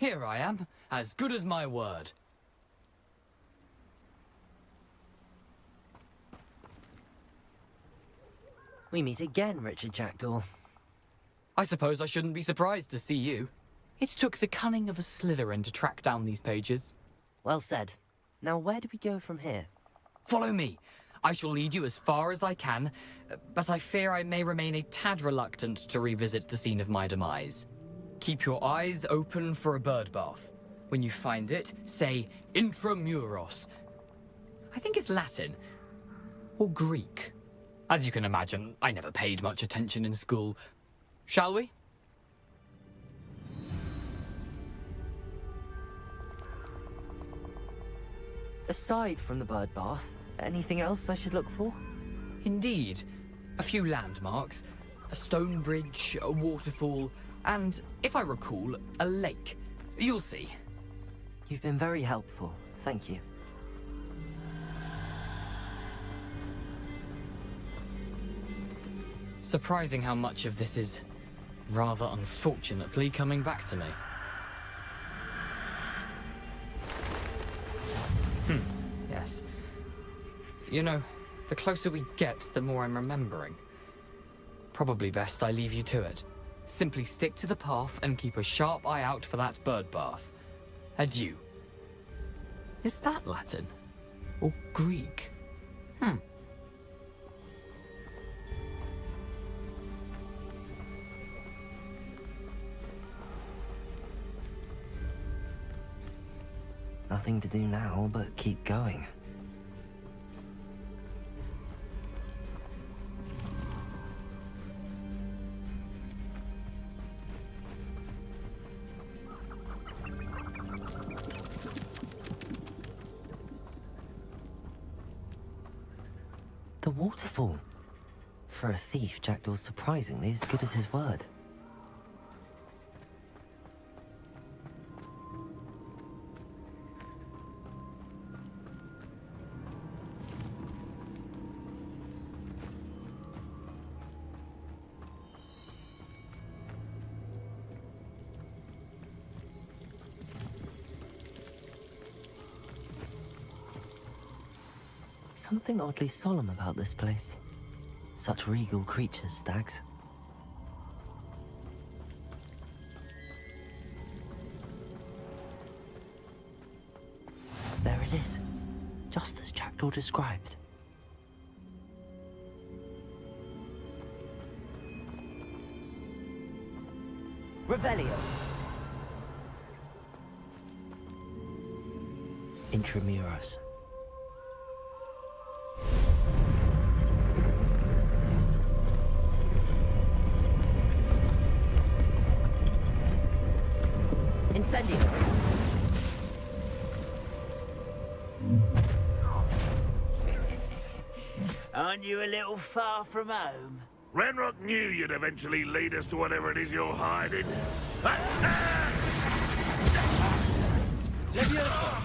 Here I am, as good as my word. We meet again, Richard Jackdaw. I suppose I shouldn't be surprised to see you. It took the cunning of a Slytherin to track down these pages. Well said. Now where do we go from here? Follow me. I shall lead you as far as I can, but I fear I may remain a tad reluctant to revisit the scene of my demise. Keep your eyes open for a bird bath. When you find it, say intramuros. I think it's Latin. Or Greek. As you can imagine, I never paid much attention in school. Shall we? Aside from the bird bath, anything else I should look for? Indeed. A few landmarks, a stone bridge, a waterfall, and, if I recall, a lake. You'll see. You've been very helpful. Thank you. Surprising how much of this is, rather unfortunately, coming back to me. Yes. You know, the closer we get, the more I'm remembering. Probably best I leave you to it. Simply stick to the path and keep a sharp eye out for that bird bath. Adieu. Is that Latin? Or Greek? Nothing to do now but keep going. The waterfall. For a thief, Jackdaw's surprisingly as good as his word. Something oddly solemn about this place. Such regal creatures, stags. There it is, just as Jackdaw described. Revelio. Intramuros. Incendio. Aren't you a little far from home? Ranrock knew you'd eventually lead us to whatever it is you're hiding. Leviosa.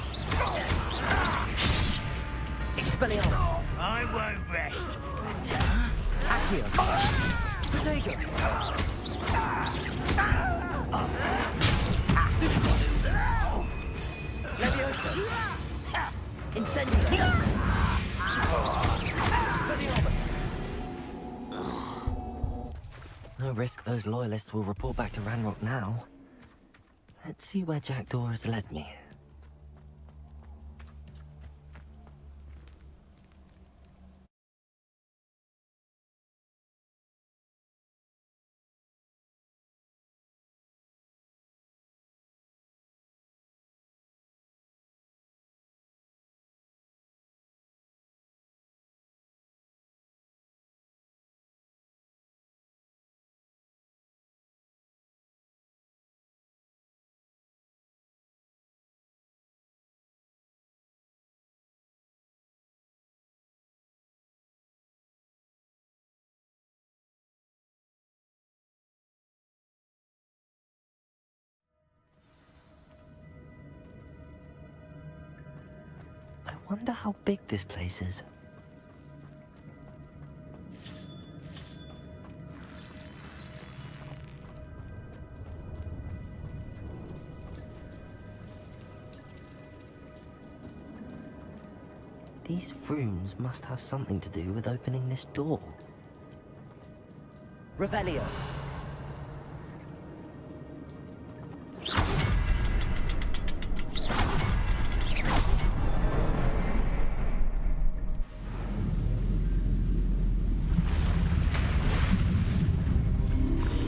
Expelliarmus. I won't rest. Accio. Protego. Leviosa. Incendio. Expelliarmus. No risk those loyalists will report back to Ranrock now. Let's see where Jackdaw has led me. I wonder how big this place is. These rooms must have something to do with opening this door. Revelio.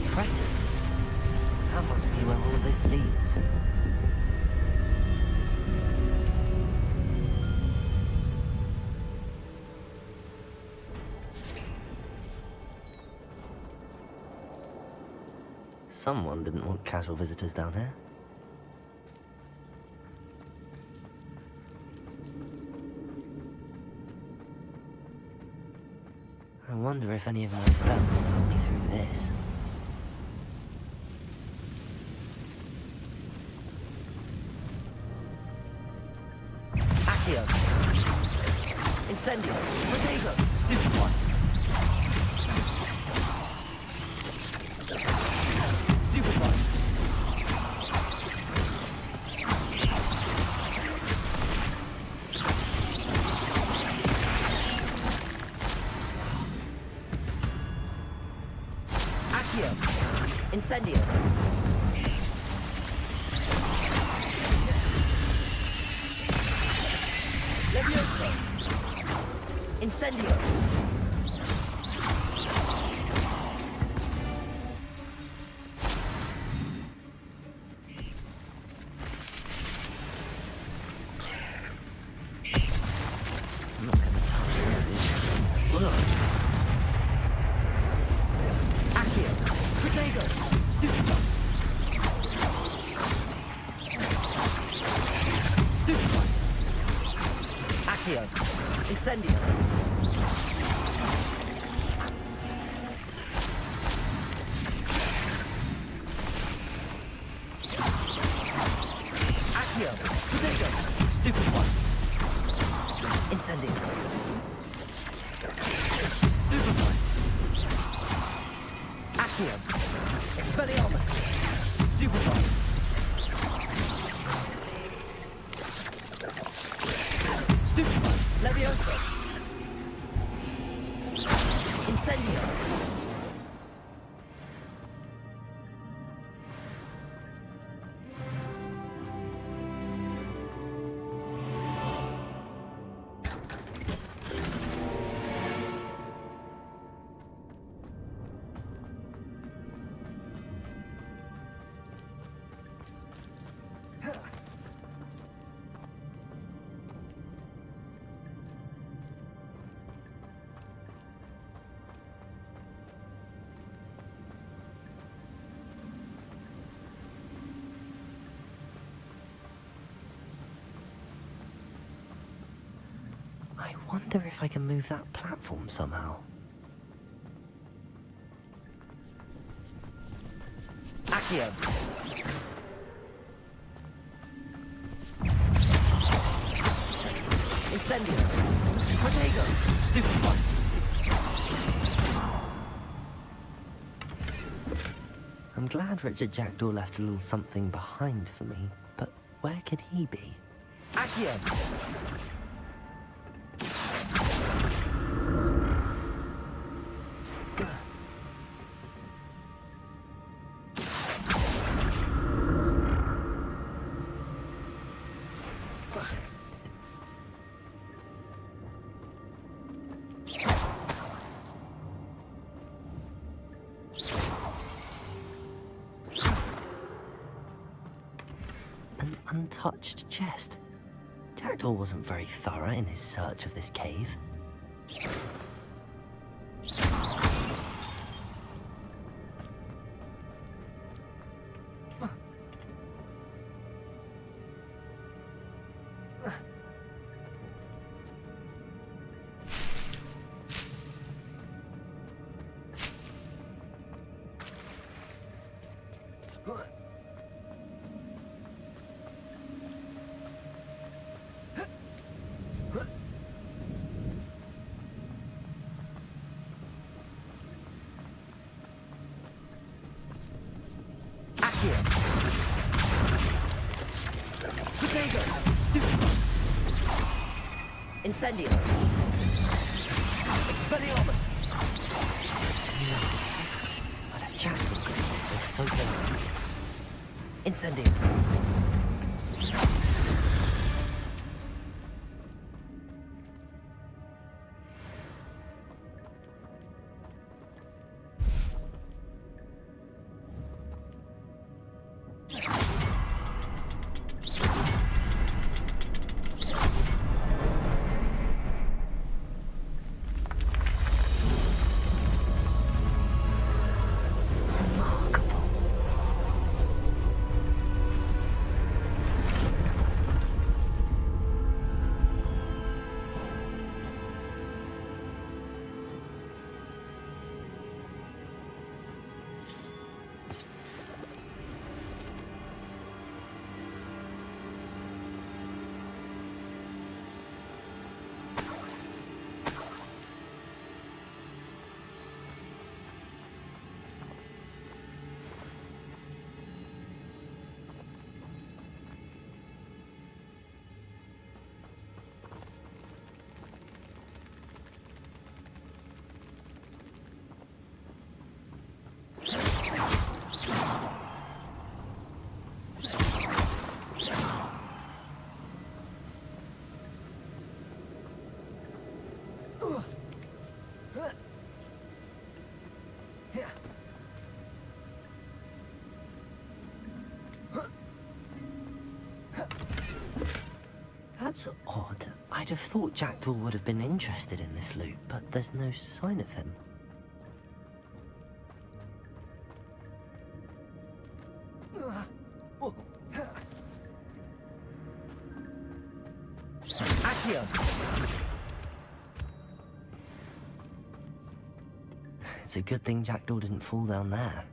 Impressive. That must be where all this leads. Someone didn't want casual visitors down here. I wonder if any of my spells will help me through this. Accio. Incendio. Protego. Stupid one. Stupid one. Accio. Incendio. Levioso. Incendio. I'm not gonna touch that. Ugh. Accio. Protego. Stupid. Stupid. Accio. Incendio. Accio. Protego. Stupid one. Incendio. Stupid one. Accio. Expelliarmus. Stupid one. Stupid one. Levioso. Incendio. I wonder if I can move that platform somehow. Accio. Incendio. Protego. Stupid one. I'm glad Richard Jackdaw left a little something behind for me, but where could he be? Accio. An untouched chest. Jackdaw wasn't very thorough in his search of this cave. Incendio! Expelliarmus! But if Jackdaw could stop this so bad. Incendio! That's odd. I'd have thought Jackdaw would have been interested in this loot, but there's no sign of him. Accio! It's a good thing Jackdaw didn't fall down there.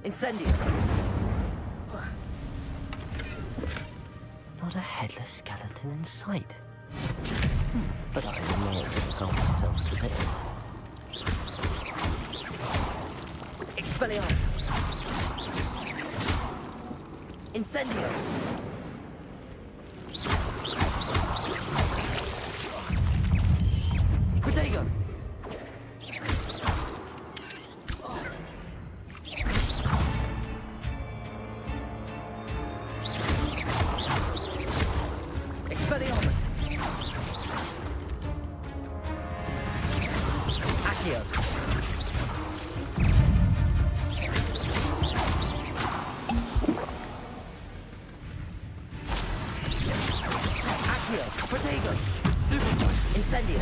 Incendio! Not a headless skeleton in sight. But I may help myself to this. Expelliarmus! Incendio! Protego! Expelliarmus! Accio! Accio! Protego! Stupid! Incendio!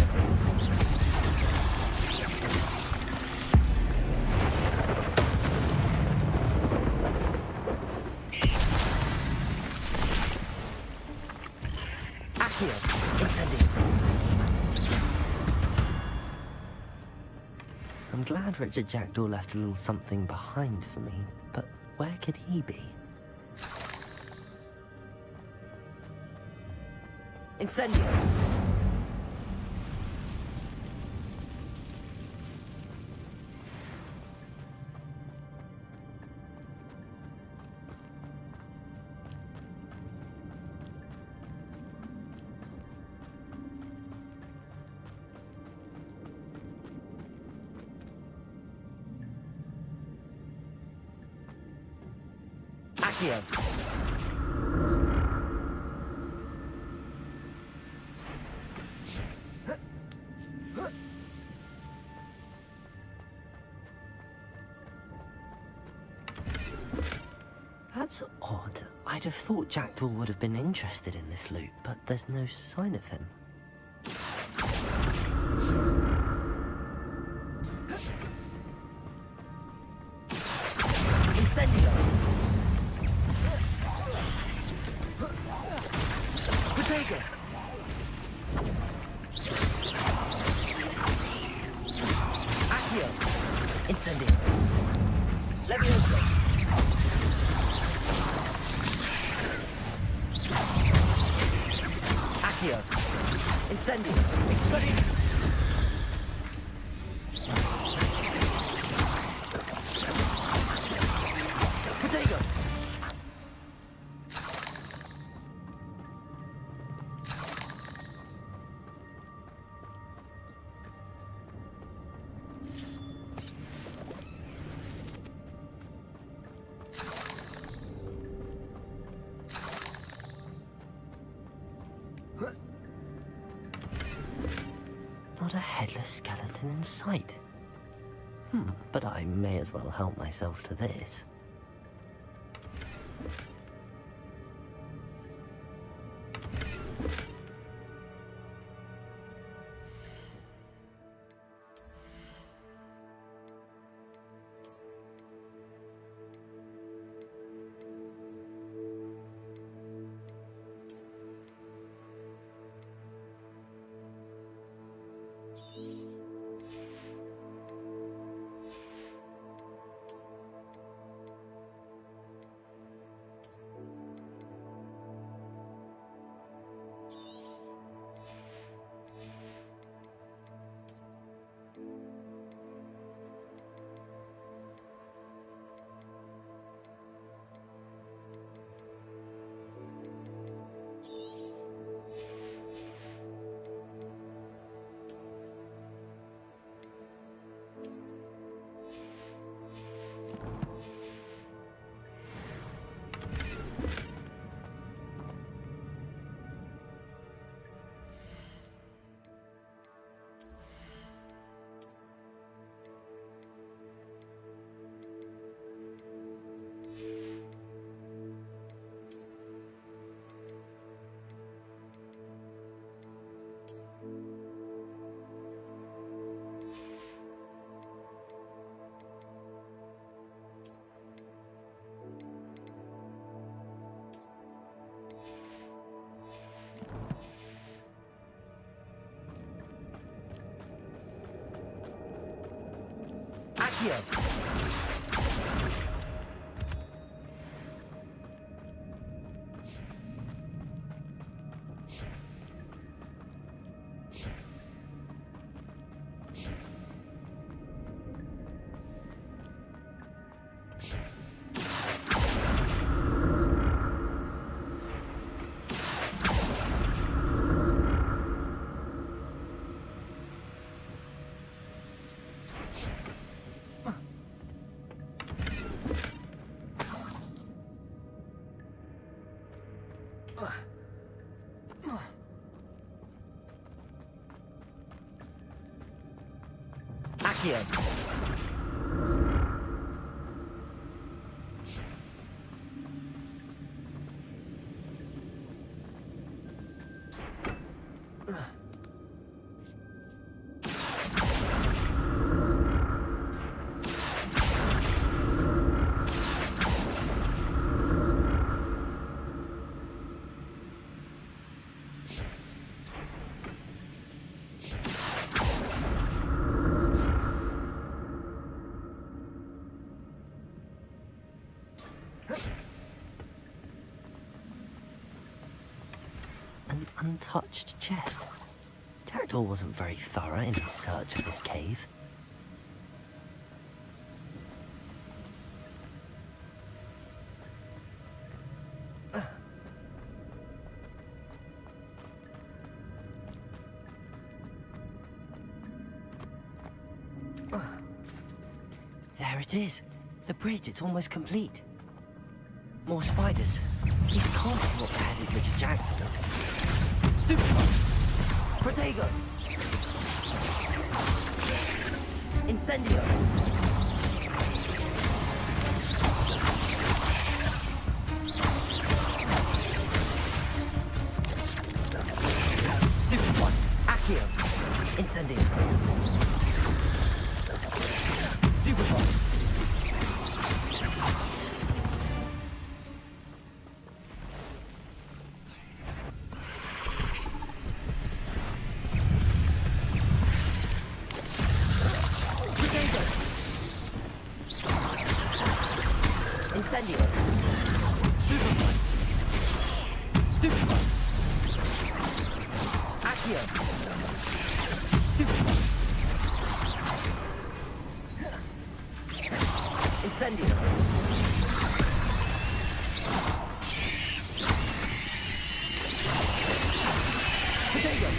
Incendio! I'm glad Richard Jackdaw left a little something behind for me, but where could he be? Incendio! Accio! That's odd. I'd have thought Jackdaw would have been interested in this loot, but there's no sign of him. Incendio! Protego! Accio! Incendio! Levioso! Accio. Incendio. Exploding. Potato. Not a headless skeleton in sight. But I may as well help myself to this. Accio. Accio. An untouched chest. Jackdaw wasn't very thorough in his search of this cave. There it is. The bridge, it's almost complete. More spiders. These can't be what added Richard Jackdaw. Stupid one! Protego! Incendio! Stupid one! Accio! Incendio! Stupid one! Incendio! Stupid one! Stupid one! Accio. Stupefy. Incendio. Potato.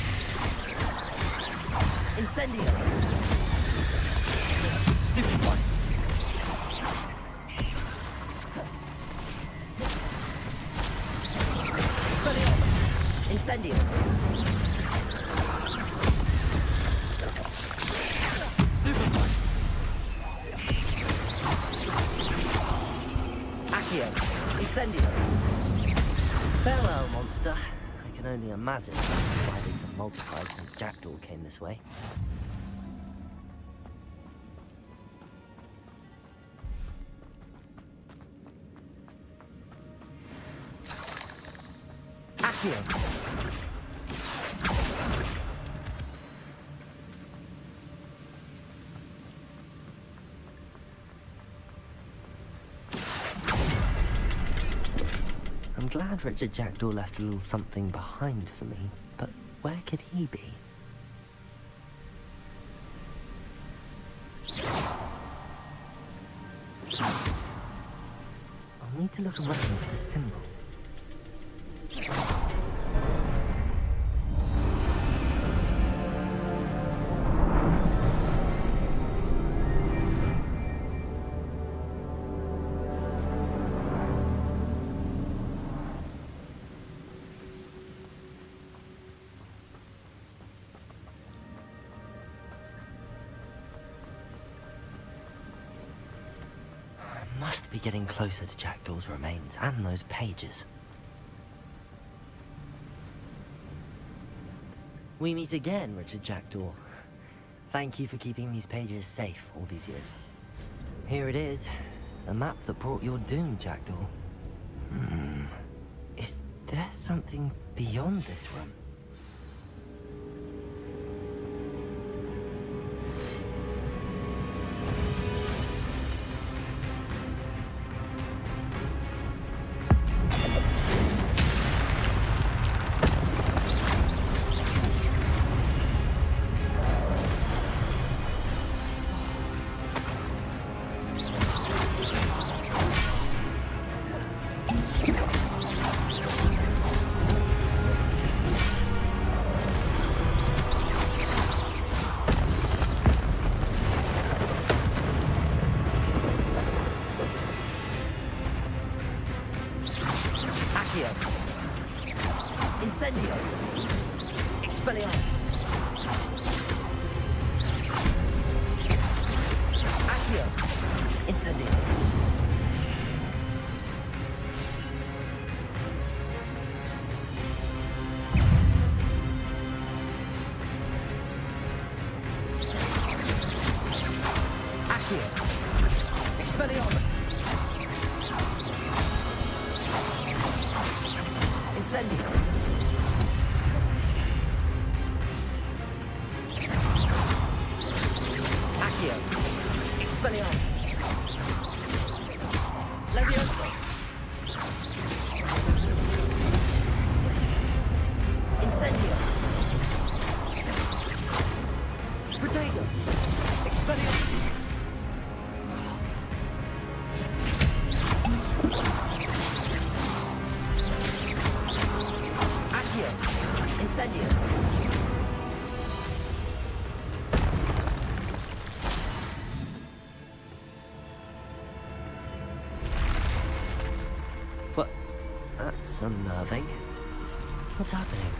Incendio. Stupefy. Expelliarmus. Incendio. Stupefy. Accio. Incendio. Farewell, monster. I can only imagine that spiders have multiplied since Jackdaw came this way. Accio. I'm glad Richard Jackdaw left a little something behind for me, but where could he be? I'll need to look around for the symbol. Must be getting closer to Jackdaw's remains and those pages. We meet again, Richard Jackdaw. Thank you for keeping these pages safe all these years. Here it is, the map that brought your doom, Jackdaw. Is there something beyond this room? Incendio. Expelliarmus. Accio. Incendio. Accio. Expelliarmus. Incendio. Accio. Expelliarmus. Levioso. Incendio. Protego. Expelliarmus. Accio. Incendio. What? That's unnerving. What's happening?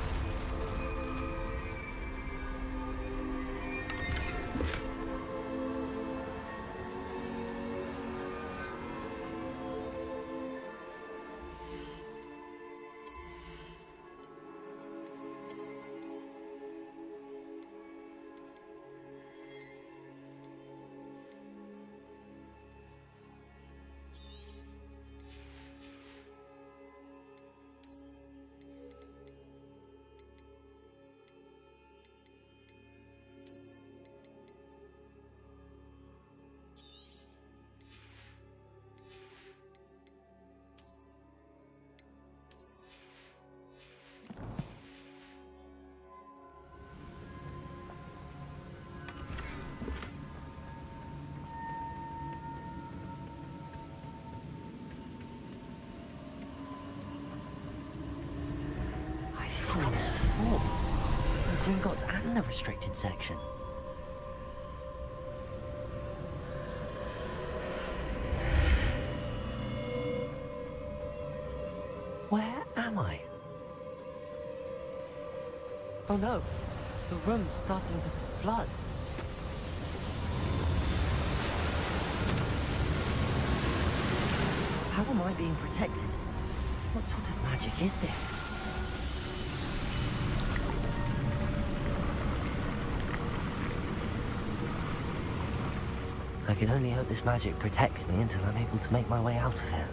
seen this before. The Gringotts and the restricted section. Where am I? Oh no, the room's starting to flood. How am I being protected? What sort of magic is this? I can only hope this magic protects me until I'm able to make my way out of here.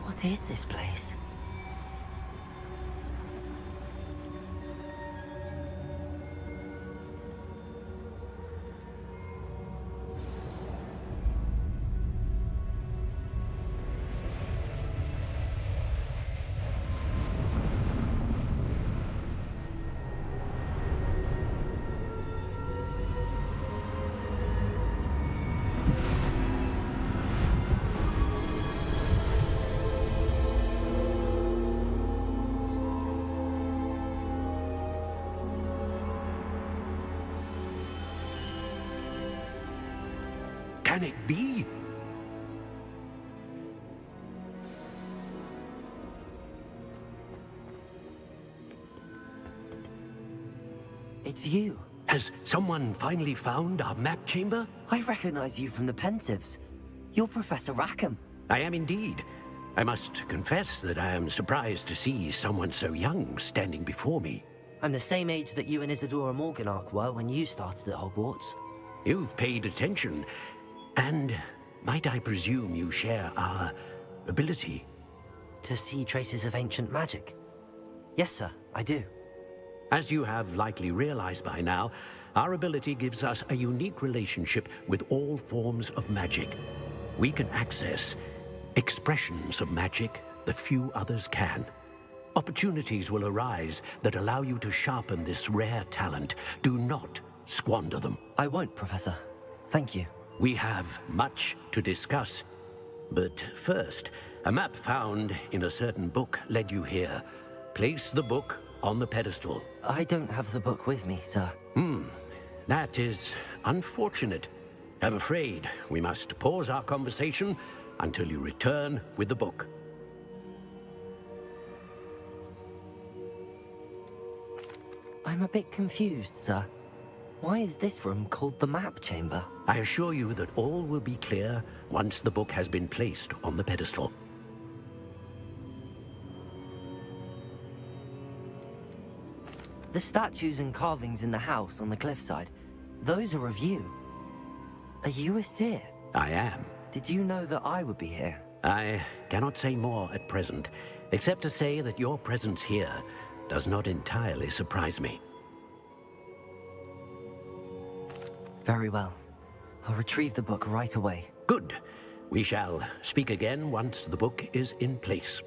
What is this place? Can it be? It's you. Has someone finally found our map chamber? I recognize you from the Pensives. You're Professor Rackham. I am indeed. I must confess that I am surprised to see someone so young standing before me. I'm the same age that you and Isadora Morganach were when you started at Hogwarts. You've paid attention, and might I presume you share our ability? To see traces of ancient magic? Yes, sir, I do. As you have likely realized by now, our ability gives us a unique relationship with all forms of magic. We can access expressions of magic that few others can. Opportunities will arise that allow you to sharpen this rare talent. Do not squander them. I won't, Professor. Thank you. We have much to discuss. But first, a map found in a certain book led you here. Place the book on the pedestal. I don't have the book with me, sir. That is unfortunate. I'm afraid we must pause our conversation until you return with the book. I'm a bit confused, sir. Why is this room called the map chamber? I assure you that all will be clear once the book has been placed on the pedestal. The statues and carvings in the house on the cliffside, those are of you. Are you a seer? I am. Did you know that I would be here? I cannot say more at present, except to say that your presence here does not entirely surprise me. Very well. I'll retrieve the book right away. Good. We shall speak again once the book is in place.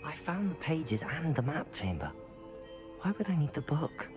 I found the pages and the map chamber. Why would I need the book?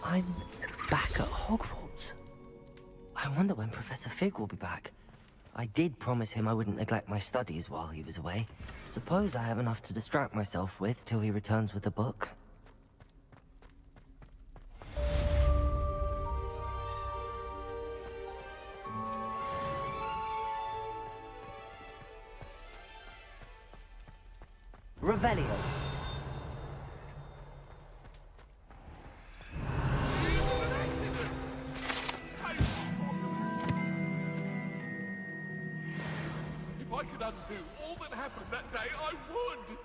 I'm back at Hogwarts. I wonder when Professor Fig will be back. I did promise him I wouldn't neglect my studies while he was away. Suppose I have enough to distract myself with till he returns with the book. Revelio. If I could undo all that happened that day, I would!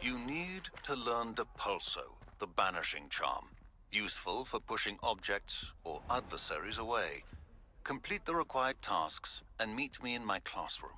You need to learn Depulso, the banishing charm. Useful for pushing objects or adversaries away. Complete the required tasks and meet me in my classroom.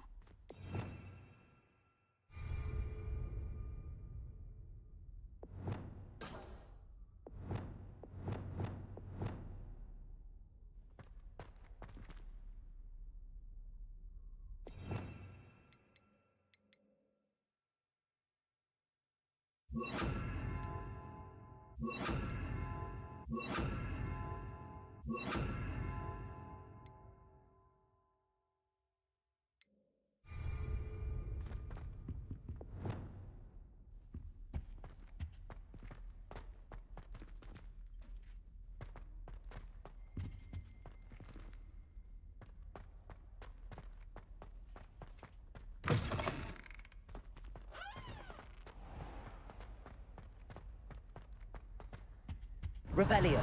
Revelio.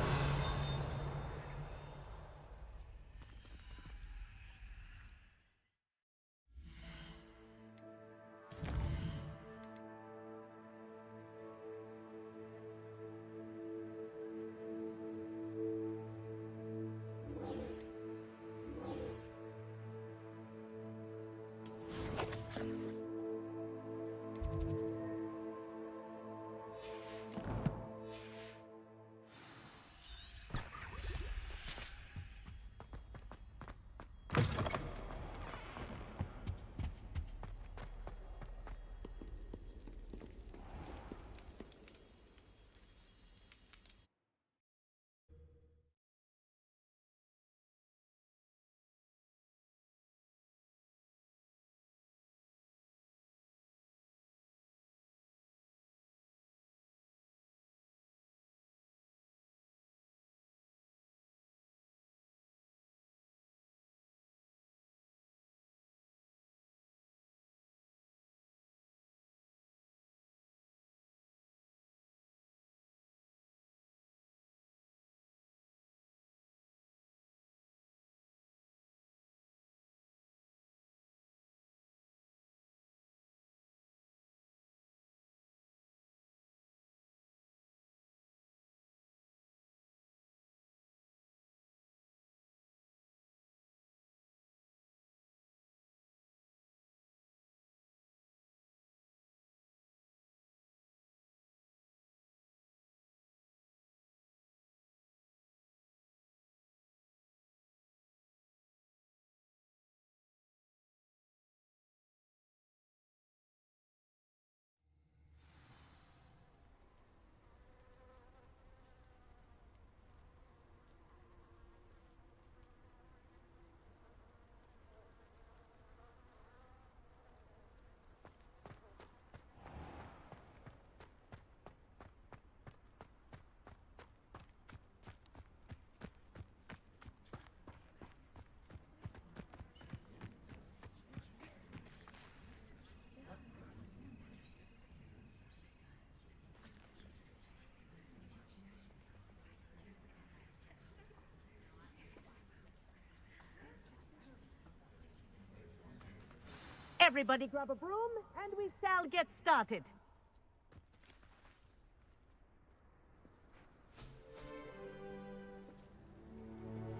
Everybody grab a broom, and we shall get started.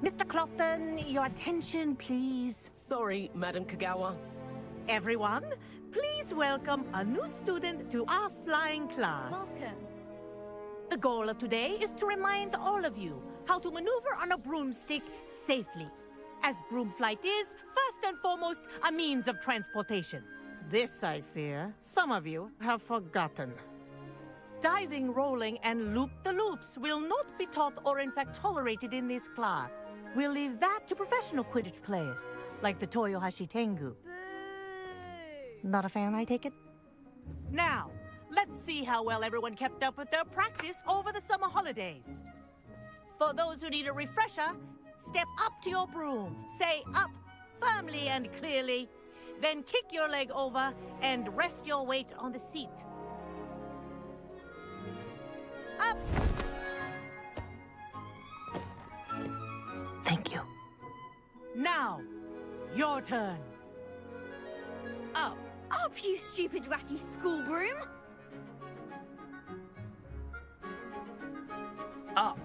Mr. Clopton, your attention, please. Sorry, Madam Kagawa. Everyone, please welcome a new student to our flying class. Welcome. The goal of today is to remind all of you how to maneuver on a broomstick safely, as broom flight is, first and foremost, a means of transportation. This, I fear, some of you have forgotten. Diving, rolling, and loop-the-loops will not be taught or in fact tolerated in this class. We'll leave that to professional Quidditch players, like the Toyohashi Tengu. Boo! Not a fan, I take it? Now, let's see how well everyone kept up with their practice over the summer holidays. For those who need a refresher, step up to your broom, say up firmly and clearly, then kick your leg over and rest your weight on the seat. Up! Thank you. Now, your turn. Up, you stupid ratty school broom! Up.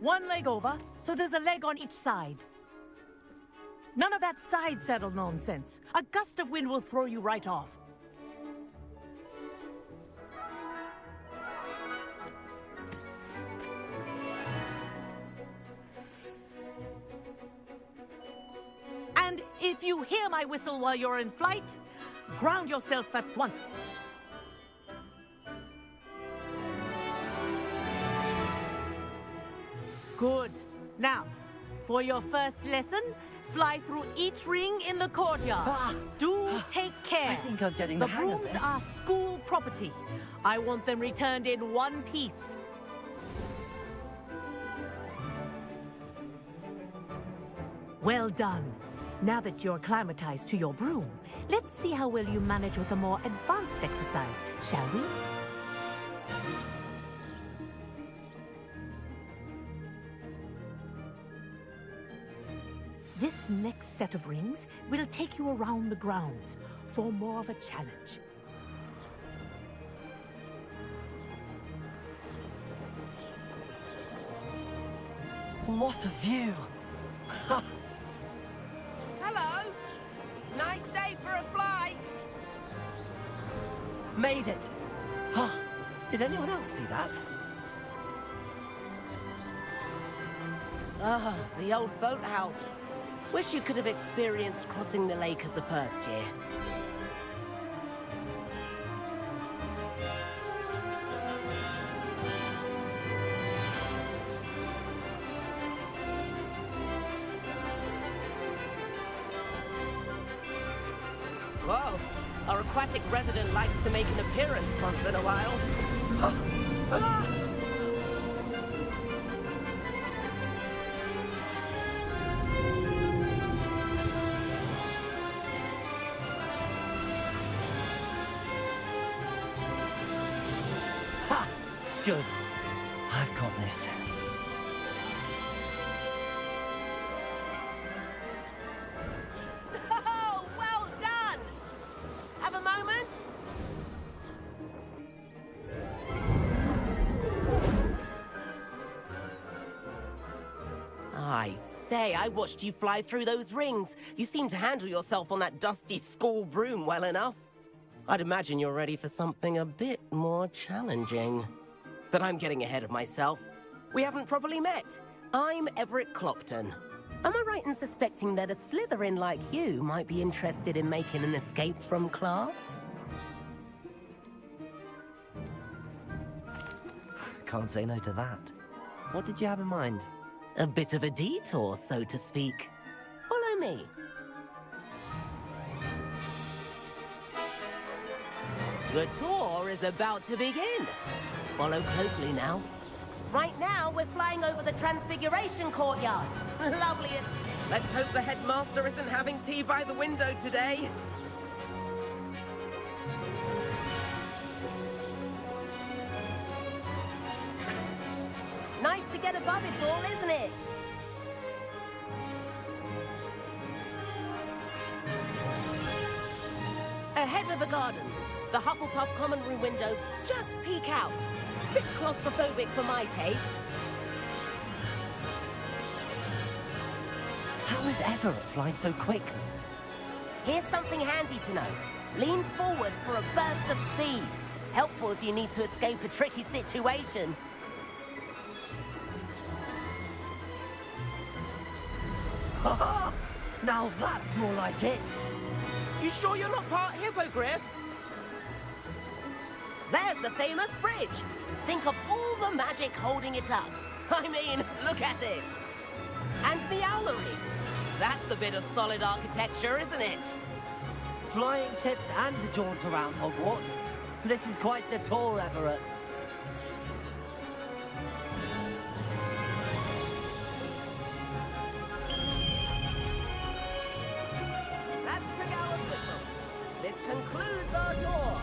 One leg over, so there's a leg on each side. None of that side saddle nonsense. A gust of wind will throw you right off. And if you hear my whistle while you're in flight, ground yourself at once. Good. Now, for your first lesson, fly through each ring in the courtyard. Do take care. I think I'm getting the hang of brooms this. are school property. I want them returned in one piece. Well done. Now that you're acclimatized to your broom, let's see how well you manage with a more advanced exercise, shall we? This next set of rings will take you around the grounds for more of a challenge. What a view! Hello! Nice day for a flight! Made it! Did anyone else see that? Ah, the old boathouse. Wish you could have experienced crossing the lake as a first year. Whoa, our aquatic resident likes to make an appearance once in a while. Ha! Good. I've got this. Oh, well done! Have a moment? I say, I watched you fly through those rings. You seem to handle yourself on that dusty school broom well enough. I'd imagine you're ready for something a bit more challenging. But I'm getting ahead of myself. We haven't properly met. I'm Everett Clopton. Am I right in suspecting that a Slytherin like you might be interested in making an escape from class? Can't say no to that. What did you have in mind? A bit of a detour, so to speak. Follow me. The tour is about to begin. Follow closely now. Right now, we're flying over the Transfiguration Courtyard. Lovely. Let's hope the headmaster isn't having tea by the window today. Nice to get above it all, isn't it? Ahead of the gardens, the Hufflepuff common room windows just peek out. Bit claustrophobic for my taste. How is Everett flying so quickly? Here's something handy to know. Lean forward for a burst of speed. Helpful if you need to escape a tricky situation. Ha! Now that's more like it. You sure you're not part Hippogriff? There's the famous bridge. Think of all the magic holding it up. I mean, look at it. And the owlery. That's a bit of solid architecture, isn't it? Flying tips and a jaunt around Hogwarts. This is quite the tour, Everett. That's Kagawa's whistle. This concludes our tour.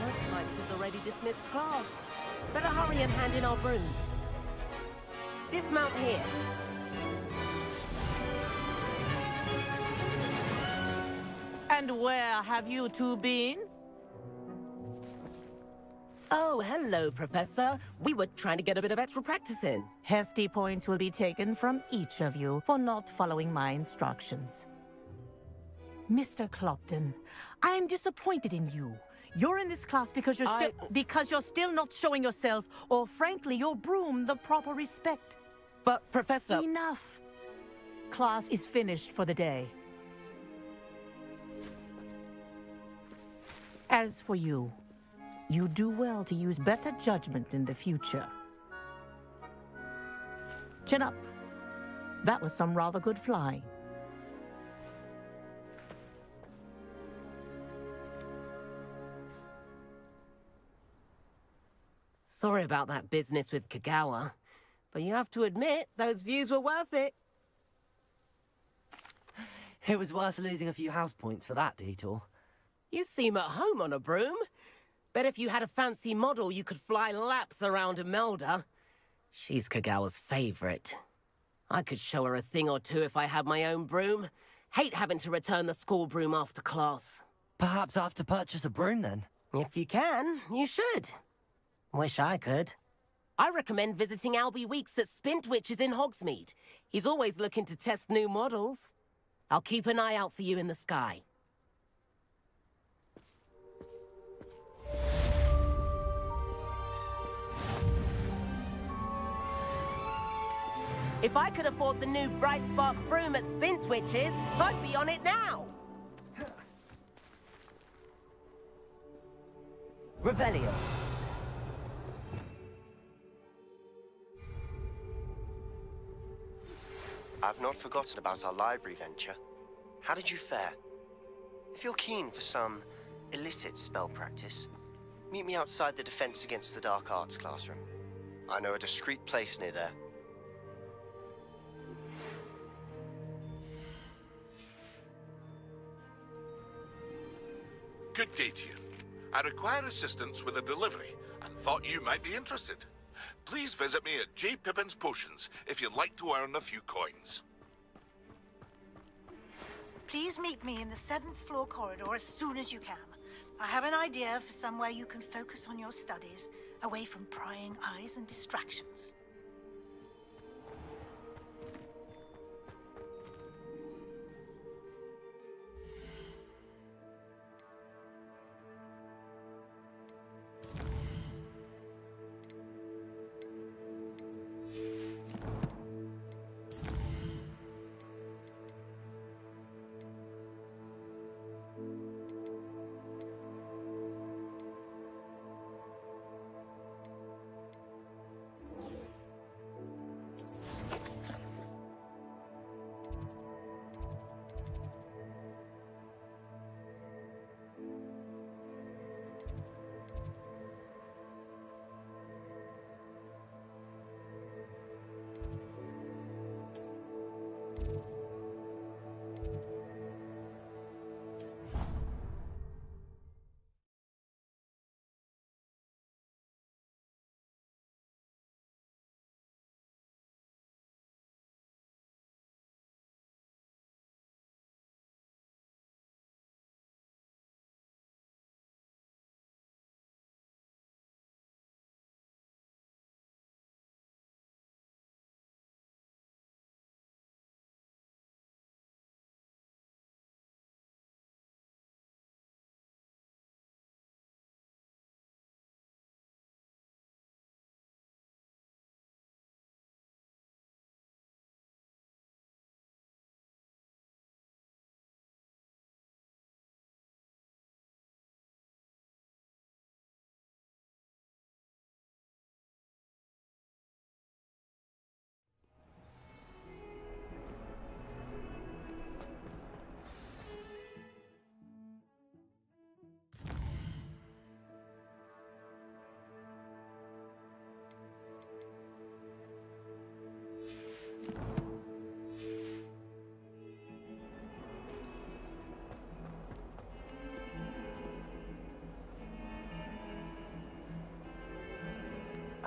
Looks like she's already dismissed class. Better hurry and hand in our brooms. Dismount here. And where have you two been? Oh, hello, Professor. We were trying to get a bit of extra practice in. Hefty points will be taken from each of you for not following my instructions. Mr. Clopton, I am disappointed in you. You're in this class because you're still not showing yourself, or frankly, your broom the proper respect. But, Professor... Enough. Class is finished for the day. As for you, you do well to use better judgment in the future. Chin up. That was some rather good flying. Sorry about that business with Kagawa, but you have to admit, those views were worth it. It was worth losing a few house points for that detour. You seem at home on a broom. Bet if you had a fancy model, you could fly laps around Imelda. She's Kagawa's favorite. I could show her a thing or two if I had my own broom. Hate having to return the school broom after class. Perhaps I have to purchase a broom then? If you can, you should. Wish I could. I recommend visiting Albie Weeks at Spintwitches in Hogsmeade. He's always looking to test new models. I'll keep an eye out for you in the sky. If I could afford the new Bright Spark broom at Spintwitches, I'd be on it now. Revelio. I've not forgotten about our library venture. How did you fare? If you're keen for some illicit spell practice, meet me outside the Defense Against the Dark Arts classroom. I know a discreet place near there. Good day to you. I require assistance with a delivery and thought you might be interested. Please visit me at J. Pippin's Potions if you'd like to earn a few coins. Please meet me in the 7th floor corridor as soon as you can. I have an idea for somewhere you can focus on your studies, away from prying eyes and distractions.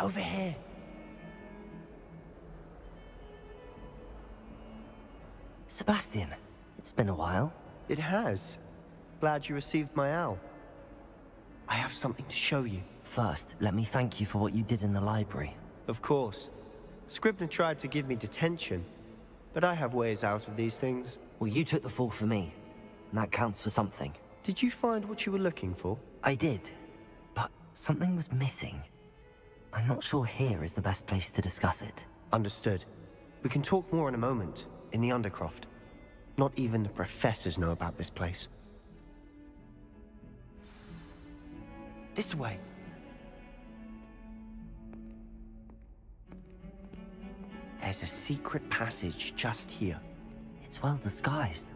Over here. Sebastian, it's been a while. It has. Glad you received my owl. I have something to show you. First, let me thank you for what you did in the library. Of course. Scribner tried to give me detention, but I have ways out of these things. Well, you took the fall for me, and that counts for something. Did you find what you were looking for? I did, but something was missing. I'm not sure here is the best place to discuss it. Understood. We can talk more in a moment, in the Undercroft. Not even the professors know about this place. This way. There's a secret passage just here. It's well disguised.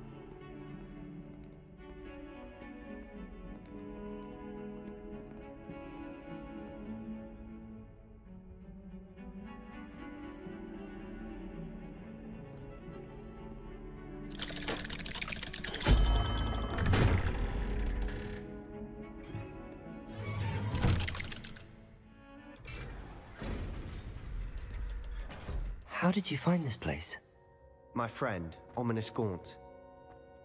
How did you find this place? My friend, Ominous Gaunt.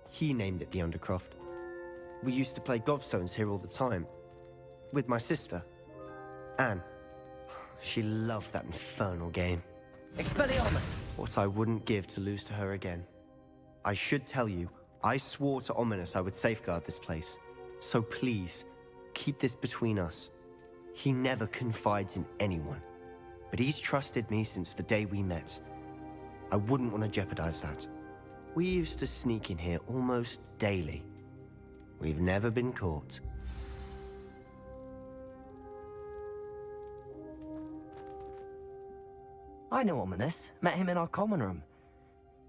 He named it the Undercroft. We used to play gobstones here all the time. With my sister, Anne. She loved that infernal game. Expelliarmus! What I wouldn't give to lose to her again. I should tell you, I swore to Ominous I would safeguard this place. So please, keep this between us. He never confides in anyone. But he's trusted me since the day we met. I wouldn't want to jeopardize that. We used to sneak in here almost daily. We've never been caught. I know Ominous. Met him in our common room.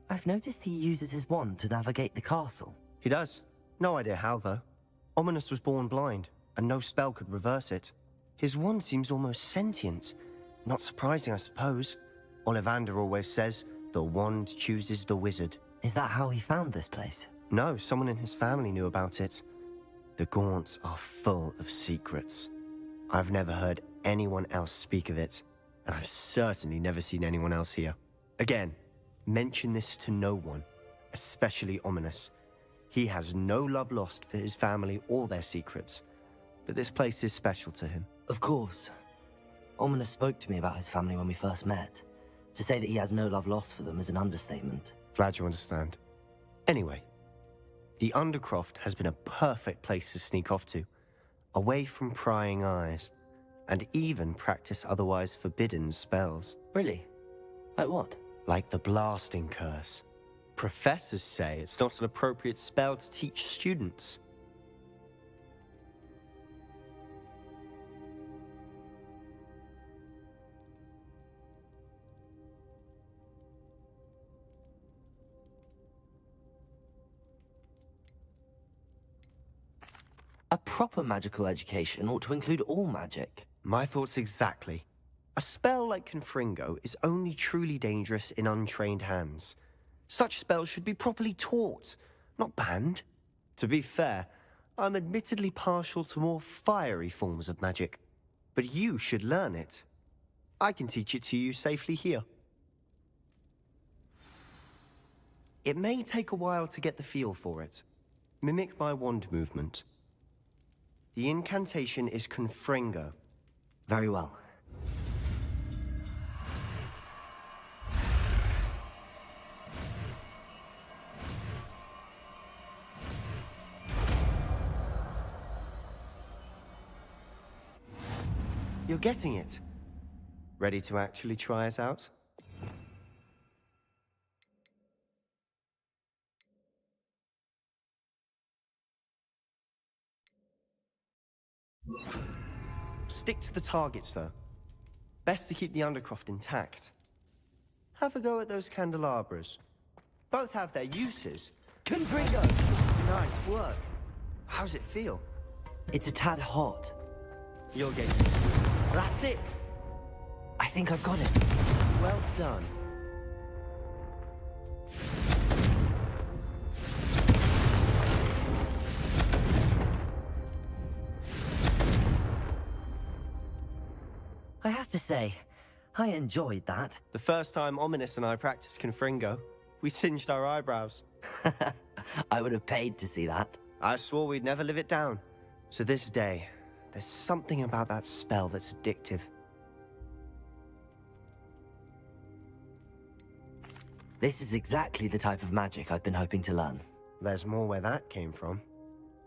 I've noticed he uses his wand to navigate the castle. He does. No idea how, though. Ominous was born blind, and no spell could reverse it. His wand seems almost sentient. Not surprising, I suppose. Ollivander always says, the wand chooses the wizard. Is that how he found this place? No, someone in his family knew about it. The Gaunts are full of secrets. I've never heard anyone else speak of it, and I've certainly never seen anyone else here. Again, mention this to no one, especially Ominous. He has no love lost for his family or their secrets, but this place is special to him. Of course. Ominous spoke to me about his family when we first met. To say that he has no love lost for them is an understatement. Glad you understand. Anyway, the Undercroft has been a perfect place to sneak off to, away from prying eyes, and even practice otherwise forbidden spells. Really? Like what? Like the Blasting Curse. Professors say it's not an appropriate spell to teach students. A proper magical education ought to include all magic. My thoughts exactly. A spell like Confringo is only truly dangerous in untrained hands. Such spells should be properly taught, not banned. To be fair, I'm admittedly partial to more fiery forms of magic. But you should learn it. I can teach it to you safely here. It may take a while to get the feel for it. Mimic my wand movement. The incantation is Confringo. Very well. You're getting it. Ready to actually try it out? Stick to the targets, though. Best to keep the Undercroft intact. Have a go at those candelabras. Both have their uses. Confringo! Nice work. How's it feel? It's a tad hot. You'll get used to it. That's it! I think I've got it. Well done. I have to say, I enjoyed that. The first time Ominous and I practiced Confringo, we singed our eyebrows. I would have paid to see that. I swore we'd never live it down. So this day, there's something about that spell that's addictive. This is exactly the type of magic I've been hoping to learn. There's more where that came from.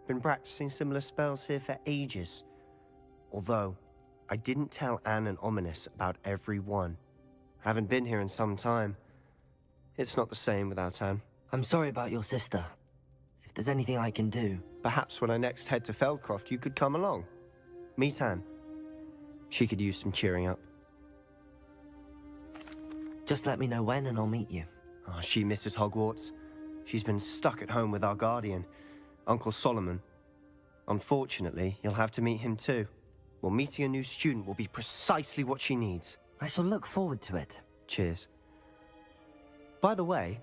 Been practicing similar spells here for ages. Although, I didn't tell Anne and Ominous about every one. Haven't been here in some time. It's not the same without Anne. I'm sorry about your sister. If there's anything I can do... Perhaps when I next head to Feldcroft, you could come along. Meet Anne. She could use some cheering up. Just let me know when and I'll meet you. Oh, she misses Hogwarts. She's been stuck at home with our guardian, Uncle Solomon. Unfortunately, you'll have to meet him too. Well, meeting a new student will be precisely what she needs. I shall look forward to it. Cheers. By the way,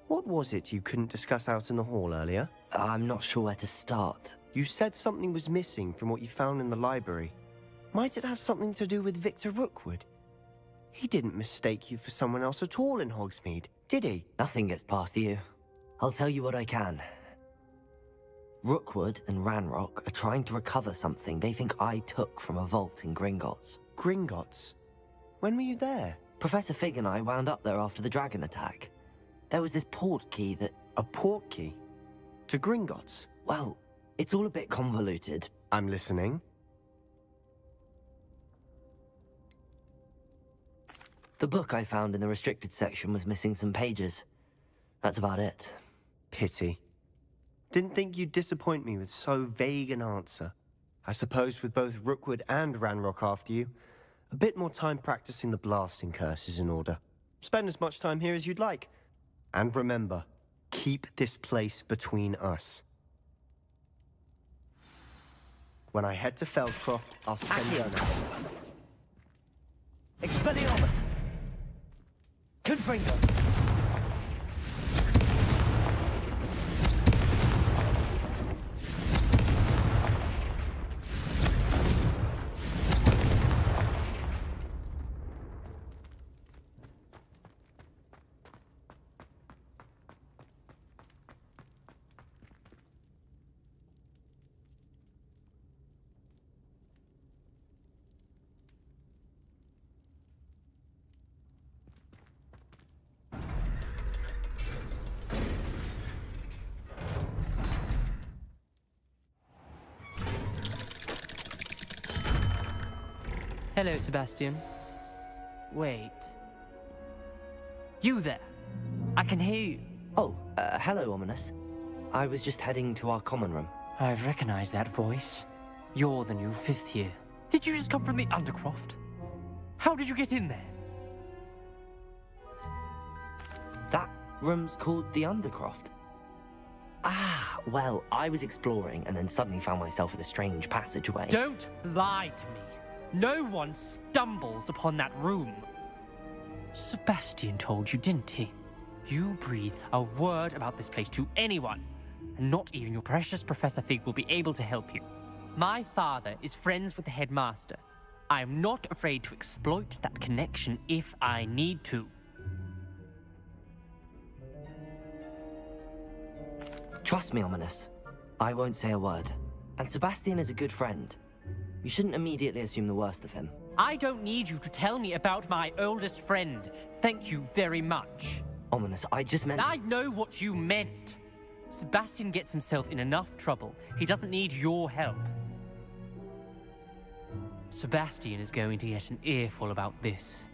what was it you couldn't discuss out in the hall earlier? I'm not sure where to start. You said something was missing from what you found in the library. Might it have something to do with Victor Rookwood? He didn't mistake you for someone else at all in Hogsmeade, did he? Nothing gets past you. I'll tell you what I can. Rookwood and Ranrock are trying to recover something they think I took from a vault in Gringotts. Gringotts? When were you there? Professor Fig and I wound up there after the dragon attack. There was this port key that... A port key? To Gringotts? Well, it's all a bit convoluted. I'm listening. The book I found in the restricted section was missing some pages. That's about it. Pity. Didn't think you'd disappoint me with so vague an answer. I suppose with both Rookwood and Ranrock after you, a bit more time practicing the blasting curse is in order. Spend as much time here as you'd like. And remember, keep this place between us. When I head to Feldcroft, I'll send you an Expelliarmus! Confringo! Hello, Sebastian. Wait. You there? I can hear you. Oh, hello, Ominous. I was just heading to our common room. I've recognized that voice. You're the new 5th year. Did you just come from the Undercroft? How did you get in there? That room's called the Undercroft. Ah, well, I was exploring and then suddenly found myself in a strange passageway. Don't lie to me. No one stumbles upon that room. Sebastian told you, didn't he? You breathe a word about this place to anyone, and not even your precious Professor Fig will be able to help you. My father is friends with the headmaster. I am not afraid to exploit that connection if I need to. Trust me, Ominous. I won't say a word. And Sebastian is a good friend. You shouldn't immediately assume the worst of him. I don't need you to tell me about my oldest friend. Thank you very much. Ominous, I just meant... I know what you meant. Sebastian gets himself in enough trouble. He doesn't need your help. Sebastian is going to get an earful about this.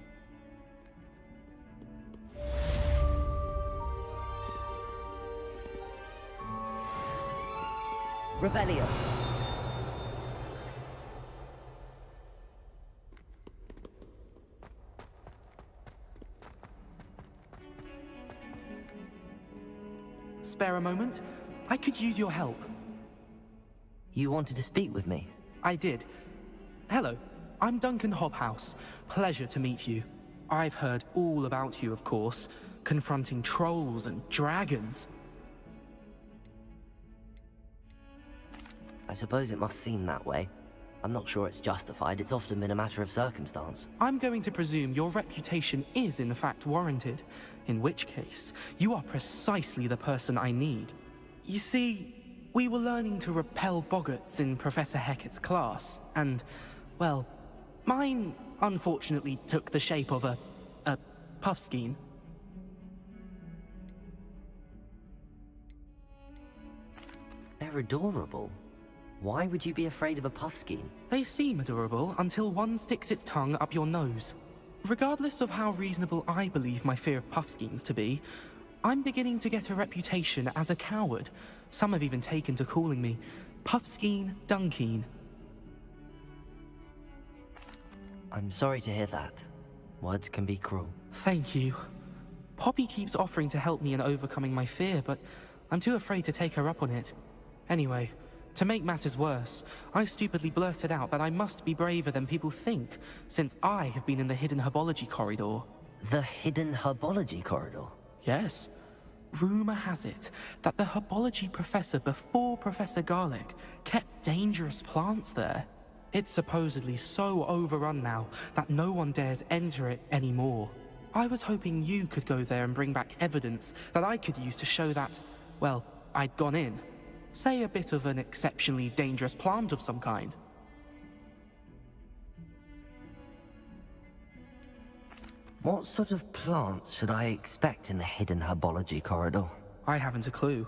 Revelio. Spare a moment? I could use your help. You wanted to speak with me? I did. Hello, I'm Duncan Hobhouse. Pleasure to meet you. I've heard all about you, of course, confronting trolls and dragons. I suppose it must seem that way. I'm not sure it's justified. It's often been a matter of circumstance. I'm going to presume your reputation is in fact warranted, in which case, you are precisely the person I need. You see, we were learning to repel boggarts in Professor Hecat's class, and, well, mine unfortunately took the shape of a puffskein. They're adorable. Why would you be afraid of a puffskein? They seem adorable until one sticks its tongue up your nose. Regardless of how reasonable I believe my fear of puffskeins to be, I'm beginning to get a reputation as a coward. Some have even taken to calling me Puffskein Dunkeen. I'm sorry to hear that. Words can be cruel. Thank you. Poppy keeps offering to help me in overcoming my fear, but I'm too afraid to take her up on it. Anyway, to make matters worse, I stupidly blurted out that I must be braver than people think, since I have been in the hidden herbology corridor. The hidden herbology corridor? Yes. Rumor has it that the herbology professor before Professor Garlic kept dangerous plants there. It's supposedly so overrun now that no one dares enter it anymore. I was hoping you could go there and bring back evidence that I could use to show that, well, I'd gone in. Say a bit of an exceptionally dangerous plant of some kind. What sort of plants should I expect in the hidden herbology corridor? I haven't a clue.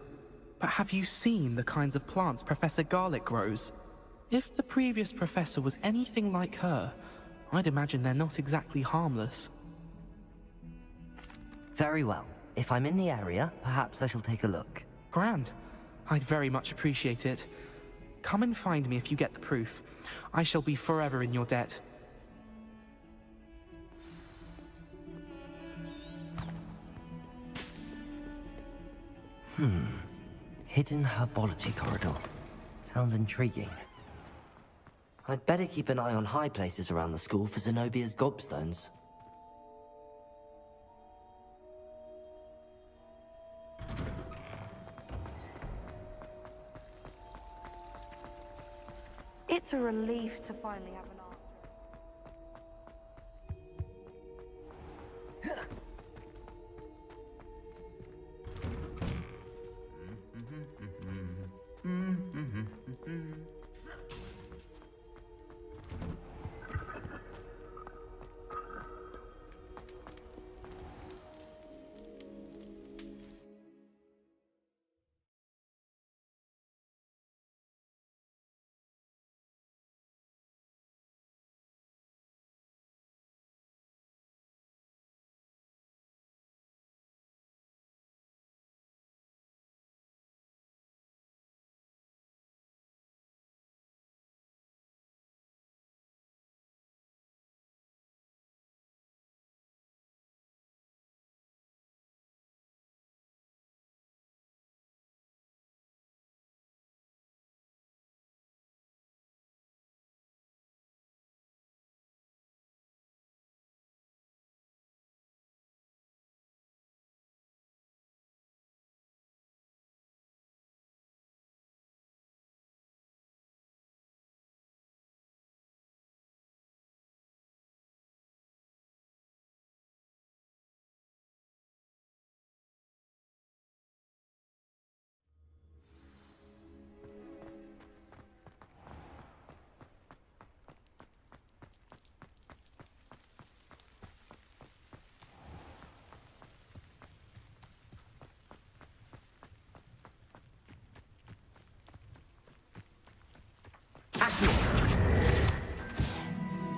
But have you seen the kinds of plants Professor Garlic grows? If the previous professor was anything like her, I'd imagine they're not exactly harmless. Very well. If I'm in the area, perhaps I shall take a look. Grand. I'd very much appreciate it. Come and find me if you get the proof. I shall be forever in your debt. Hidden herbology corridor. Sounds intriguing. I'd better keep an eye on high places around the school for Zenobia's gobstones. It's a relief to finally have an answer.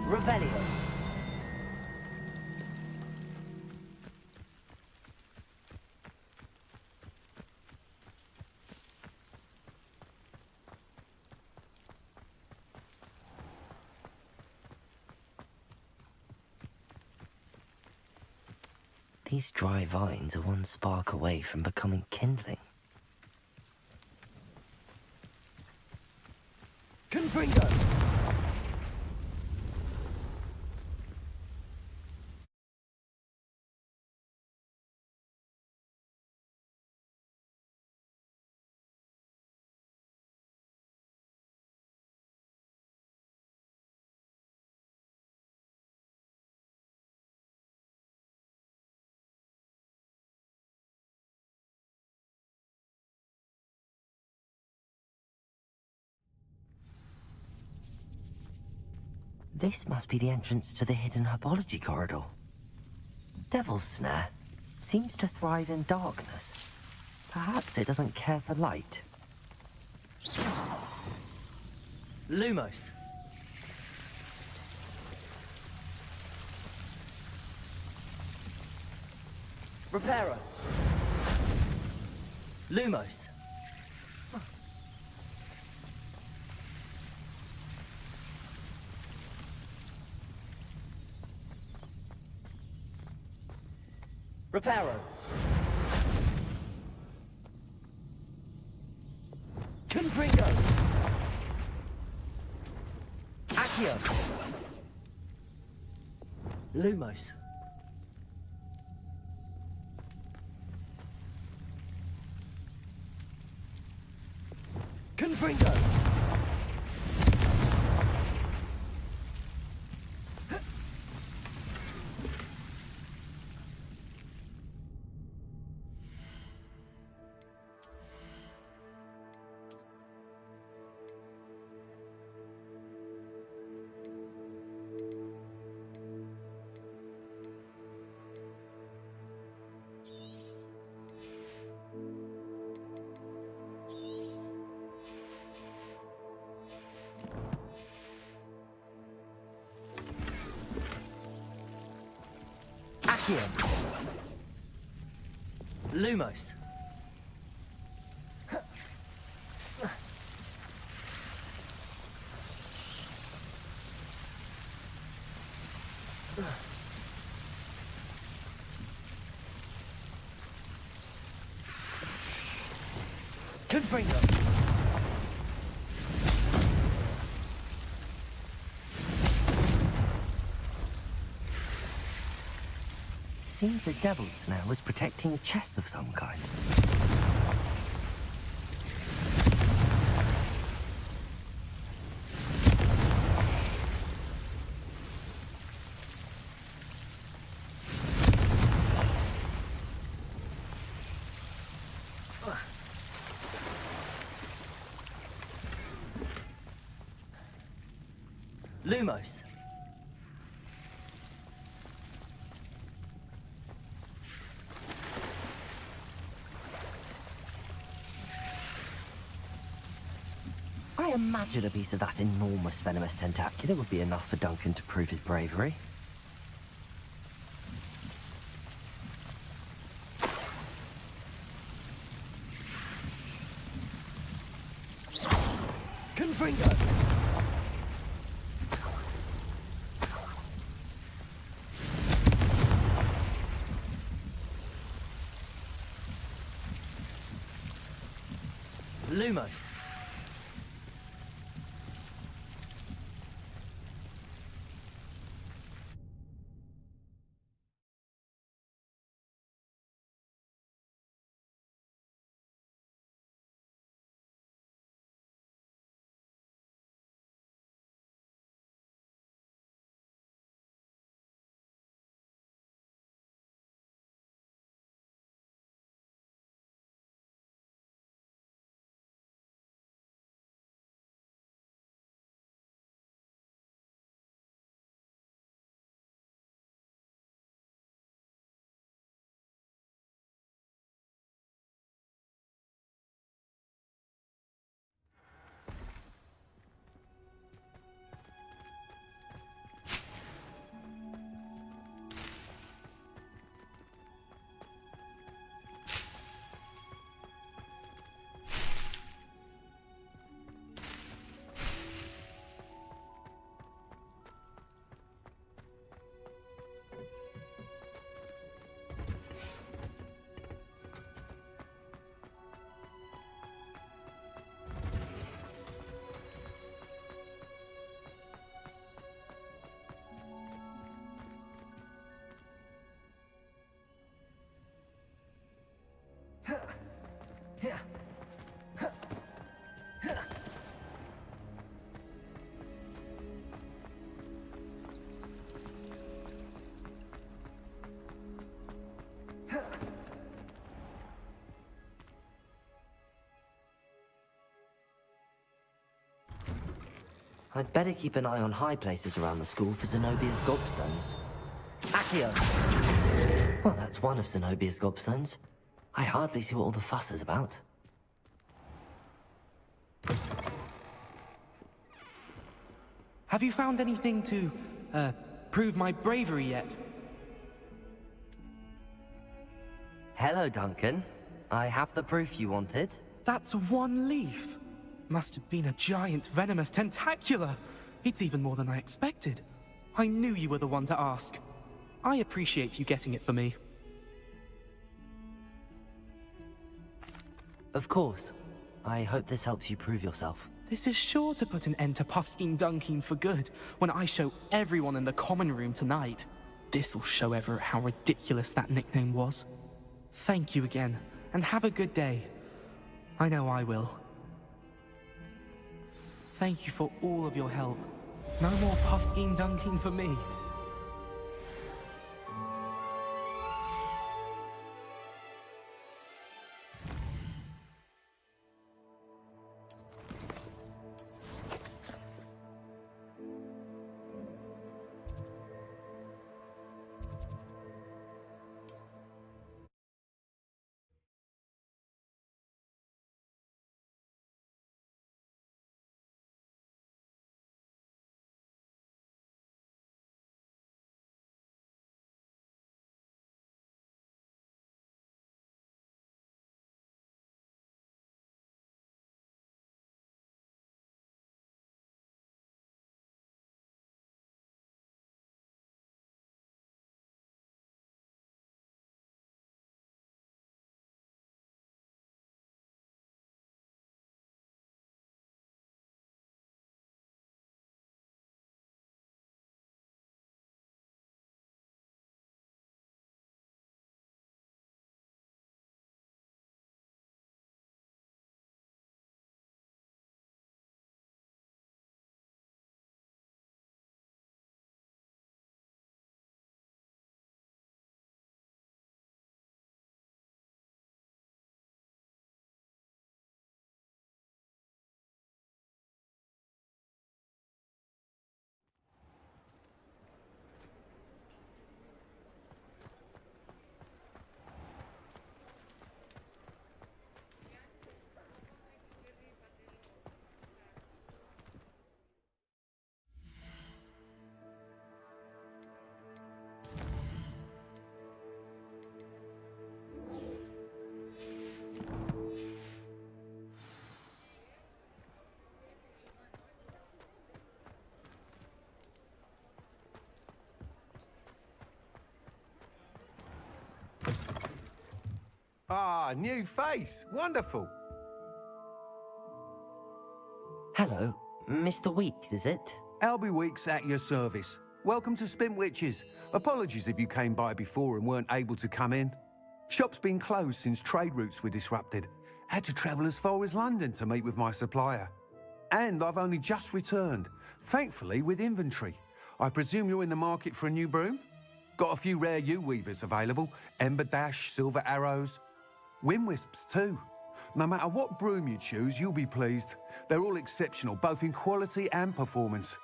Revelio. These dry vines are one spark away from becoming kindling. Confringo! This must be the entrance to the hidden herbology corridor. Devil's Snare seems to thrive in darkness. Perhaps it doesn't care for light. Lumos. Reparo. Lumos. Reparo. Confringo. Accio. Lumos. Confringo. Accio. Lumos. Confringo. Seems the Devil's Snare was protecting a chest of some kind. Lumos. I imagine a piece of that enormous venomous tentacula would be enough for Duncan to prove his bravery. Confringo. Lumos. I'd better keep an eye on high places around the school for Zenobia's gobstones. Accio! Well, that's one of Zenobia's gobstones. I hardly see what all the fuss is about. Have you found anything to, prove my bravery yet? Hello, Duncan. I have the proof you wanted. That's one leaf. Must have been a giant venomous tentacula. It's even more than I expected. I knew you were the one to ask. I appreciate you getting it for me. Of course. I hope this helps you prove yourself. This is sure to put an end to Puffskein Dunkin for good when I show everyone in the common room tonight. This'll show Everett how ridiculous that nickname was. Thank you again, and have a good day. I know I will. Thank you for all of your help. No more Puffskein Dunkin for me. Ah, new face. Wonderful. Hello, Mr. Weeks, is it? Albie Weeks at your service. Welcome to Spintwitches. Apologies if you came by before and weren't able to come in. Shop's been closed since trade routes were disrupted. Had to travel as far as London to meet with my supplier. And I've only just returned, thankfully with inventory. I presume you're in the market for a new broom? Got a few rare U-weavers available. Ember Dash, Silver Arrows. Wind Wisps too. No matter what broom you choose, you'll be pleased. They're all exceptional, both in quality and performance.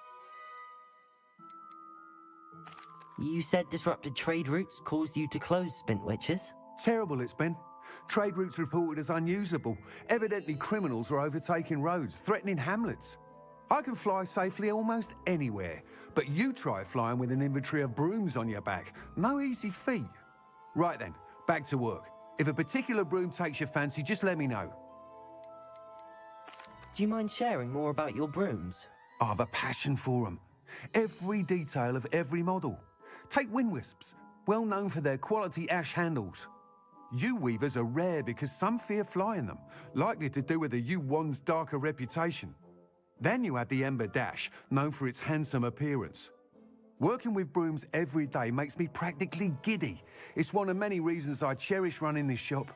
You said disrupted trade routes caused you to close Spintwitches? Terrible it's been. Trade routes reported as unusable. Evidently criminals are overtaking roads, threatening hamlets. I can fly safely almost anywhere, but you try flying with an inventory of brooms on your back. No easy feat. Right then, back to work. If a particular broom takes your fancy, just let me know. Do you mind sharing more about your brooms? I have a passion for them. Every detail of every model. Take Wind Wisps, well known for their quality ash handles. U-weavers are rare because some fear flying them, likely to do with the U-wand's darker reputation. Then you have the Ember Dash, known for its handsome appearance. Working with brooms every day makes me practically giddy. It's one of many reasons I cherish running this shop.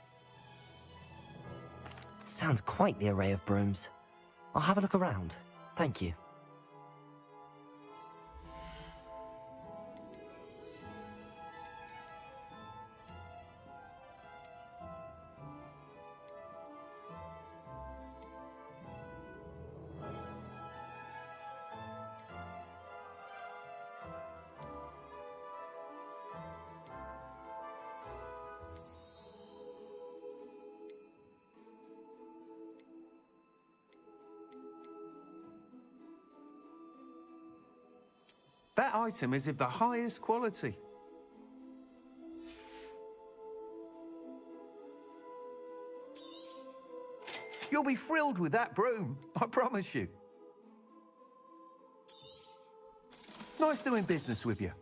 Sounds quite the array of brooms. I'll have a look around. Thank you. That item is of the highest quality. You'll be thrilled with that broom, I promise you. Nice doing business with you.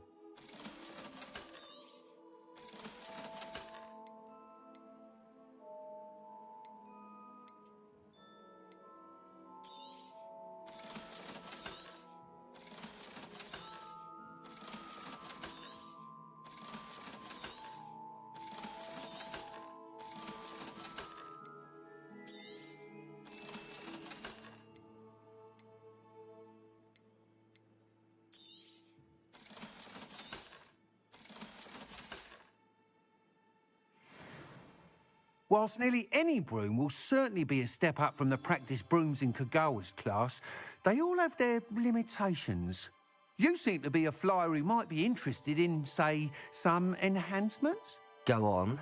Whilst nearly any broom will certainly be a step up from the practice brooms in Kagawa's class, they all have their limitations. You seem to be a flyer who might be interested in, say, some enhancements? Go on.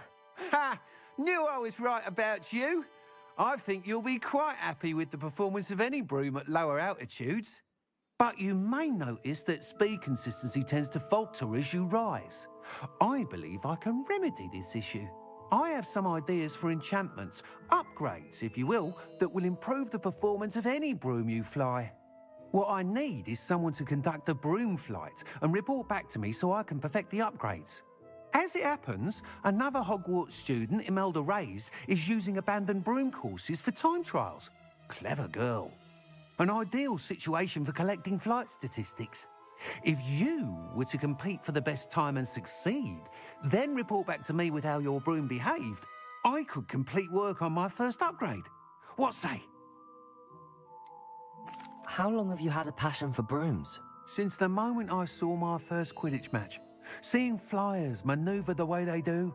Ha! Knew I was right about you. I think you'll be quite happy with the performance of any broom at lower altitudes. But you may notice that speed consistency tends to falter as you rise. I believe I can remedy this issue. I have some ideas for enchantments, upgrades, if you will, that will improve the performance of any broom you fly. What I need is someone to conduct a broom flight and report back to me so I can perfect the upgrades. As it happens, another Hogwarts student, Imelda Reyes, is using abandoned broom courses for time trials. Clever girl. An ideal situation for collecting flight statistics. If you were to compete for the best time and succeed, then report back to me with how your broom behaved, I could complete work on my first upgrade. What say? How long have you had a passion for brooms? Since the moment I saw my first Quidditch match. Seeing flyers manoeuvre the way they do.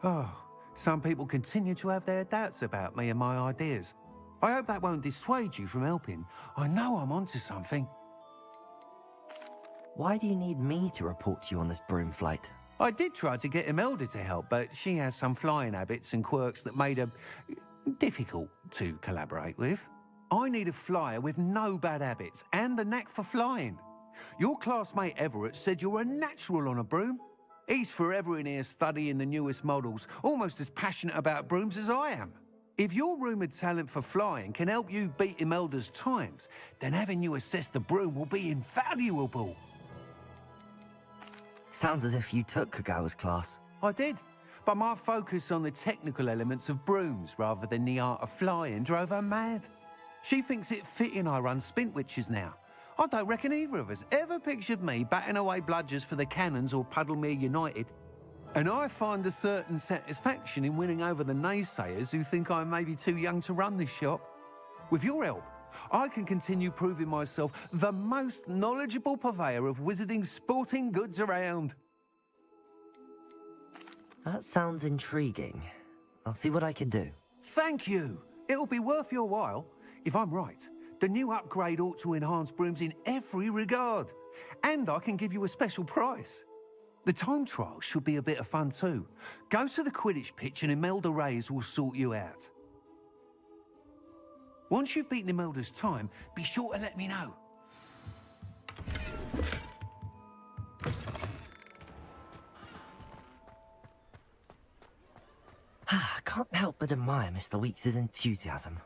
Oh, some people continue to have their doubts about me and my ideas. I hope that won't dissuade you from helping. I know I'm onto something. Why do you need me to report to you on this broom flight? I did try to get Imelda to help, but she has some flying habits and quirks that made her difficult to collaborate with. I need a flyer with no bad habits and the knack for flying. Your classmate Everett said you're a natural on a broom. He's forever in here studying the newest models, almost as passionate about brooms as I am. If your rumoured talent for flying can help you beat Imelda's times, then having you assess the broom will be invaluable. Sounds as if you took Kagawa's class. I did, but my focus on the technical elements of brooms rather than the art of flying drove her mad. She thinks it fitting I run Spintwitches now. I don't reckon either of us ever pictured me batting away bludgers for the Cannons or Puddlemere United. And I find a certain satisfaction in winning over the naysayers who think I may be too young to run this shop. With your help, I can continue proving myself the most knowledgeable purveyor of wizarding sporting goods around. That sounds intriguing. I'll see what I can do. Thank you. It'll be worth your while. If I'm right, the new upgrade ought to enhance brooms in every regard. And I can give you a special price. The time trial should be a bit of fun too. Go to the Quidditch pitch and Imelda Reyes will sort you out. Once you've beaten Imelda's time, be sure to let me know. I can't help but admire Mr. Weeks' enthusiasm.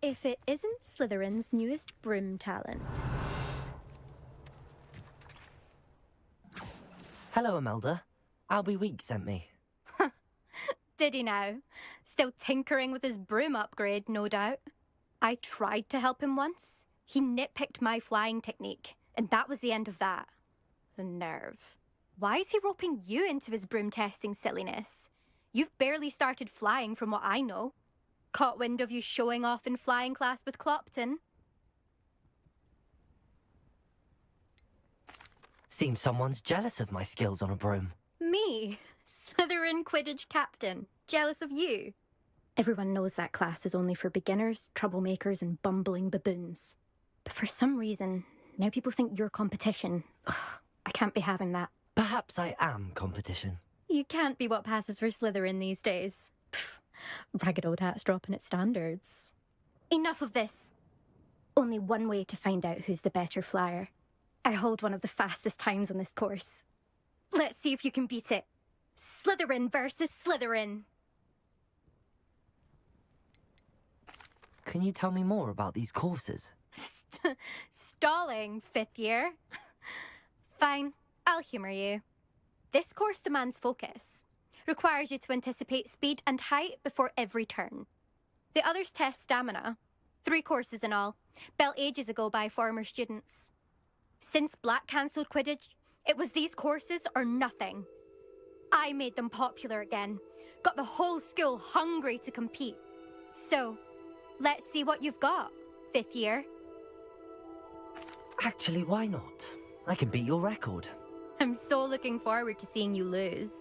if it isn't Slytherin's newest broom talent. Hello, Imelda. Albie Week sent me. Did he now? Still tinkering with his broom upgrade, no doubt. I tried to help him once. He nitpicked my flying technique, and that was the end of that. The nerve. Why is he roping you into his broom testing silliness? You've barely started flying from what I know. Caught wind of you showing off in flying class with Clopton. Seems someone's jealous of my skills on a broom. Me? Slytherin Quidditch captain. Jealous of you? Everyone knows that class is only for beginners, troublemakers, and bumbling baboons. But for some reason, now people think you're competition. Ugh, I can't be having that. Perhaps I am competition. You can't be what passes for Slytherin these days. Pfft, ragged old hat's dropping its standards. Enough of this. Only one way to find out who's the better flyer. I hold one of the fastest times on this course. Let's see if you can beat it. Slytherin versus Slytherin. Can you tell me more about these courses? Stalling, 5th year. Fine, I'll humour you. This course demands focus. Requires you to anticipate speed and height before every turn. The others test stamina. 3 courses in all, built ages ago by former students. Since Black cancelled Quidditch, it was these courses or nothing. I made them popular again. Got the whole school hungry to compete. So, let's see what you've got, 5th year. Actually, why not? I can beat your record. I'm so looking forward to seeing you lose.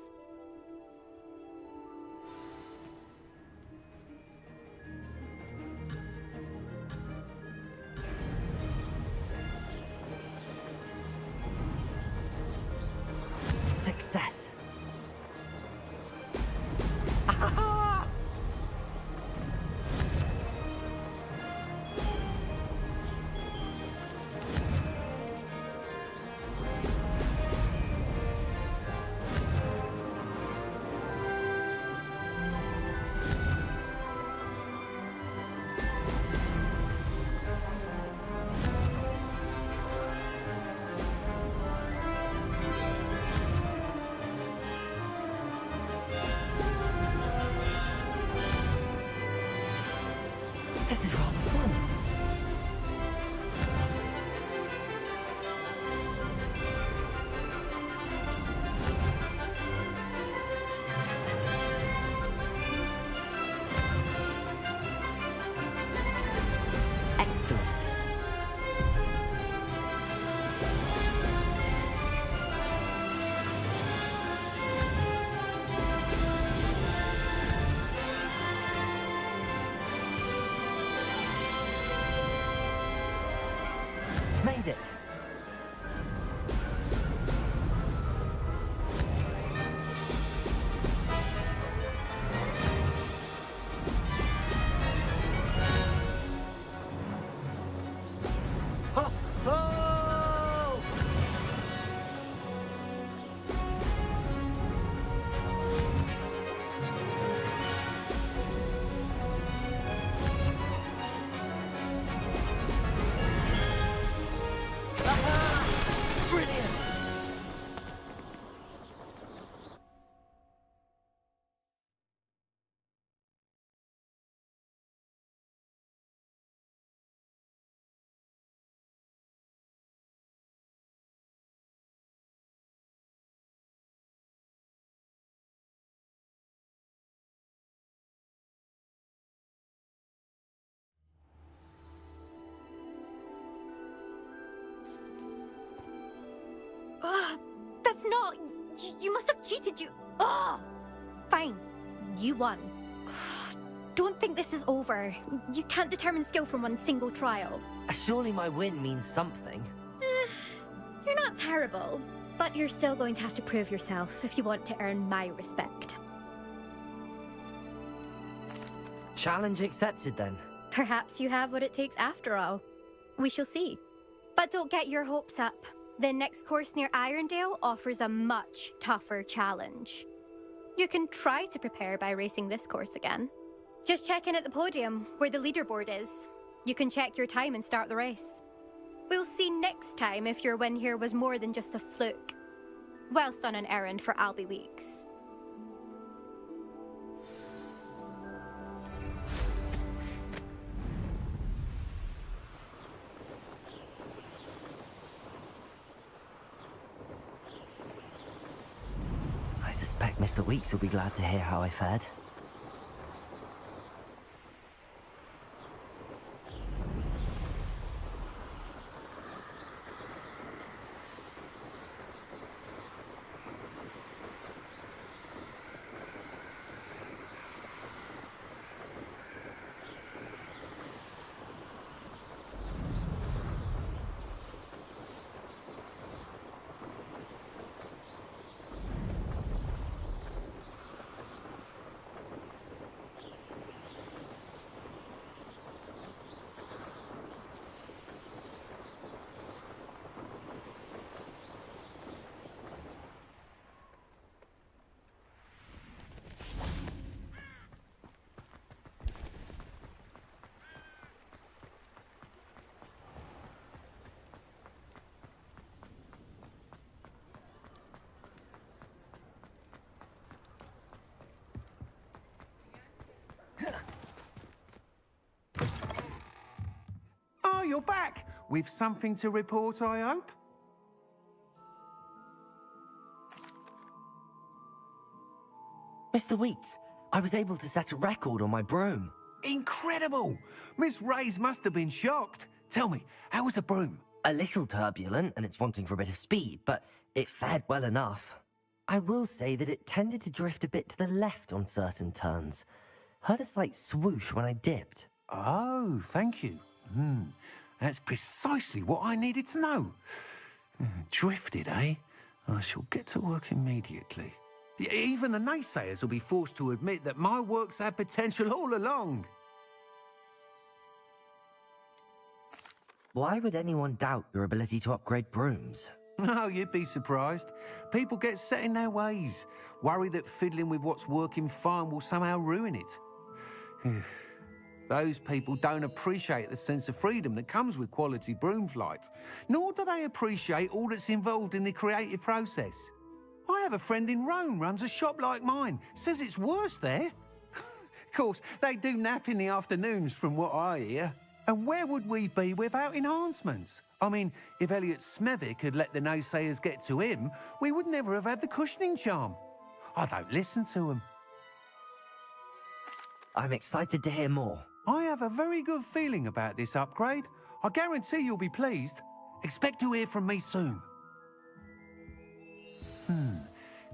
Success. This is rather fun. Excellent. Made it. Ho! Ho! Brilliant! Ugh, that's not... You must have cheated, you... Ugh! Fine, you won. Don't think this is over. You can't determine skill from one single trial. Surely my win means something. You're not terrible, but you're still going to have to prove yourself if you want to earn my respect. Challenge accepted then. Perhaps you have what it takes after all. We shall see. But don't get your hopes up. The next course near Irondale offers a much tougher challenge. You can try to prepare by racing this course again. Just check in at the podium, where the leaderboard is. You can check your time and start the race. We'll see next time if your win here was more than just a fluke. Whilst on an errand for Albie Weeks. I suspect Mr. Weeks will be glad to hear how I fared. Oh, you're back! With something to report, I hope? Mr. Weeks, I was able to set a record on my broom. Incredible! Miss Reyes must have been shocked. Tell me, how was the broom? A little turbulent, and it's wanting for a bit of speed, but it fared well enough. I will say that it tended to drift a bit to the left on certain turns. Heard a slight swoosh when I dipped. Oh, thank you. That's precisely what I needed to know. Drifted, eh? I shall get to work immediately. Even the naysayers will be forced to admit that my work's had potential all along. Why would anyone doubt your ability to upgrade brooms? Oh, you'd be surprised. People get set in their ways, worry that fiddling with what's working fine will somehow ruin it. Those people don't appreciate the sense of freedom that comes with quality broom flight, nor do they appreciate all that's involved in the creative process. I have a friend in Rome runs a shop like mine, says it's worse there. Of course, they do nap in the afternoons from what I hear. And where would we be without enhancements? I mean, if Elliot Smethwick had let the naysayers get to him, we would never have had the cushioning charm. I don't listen to them. I'm excited to hear more. I have a very good feeling about this upgrade. I guarantee you'll be pleased. Expect to hear from me soon.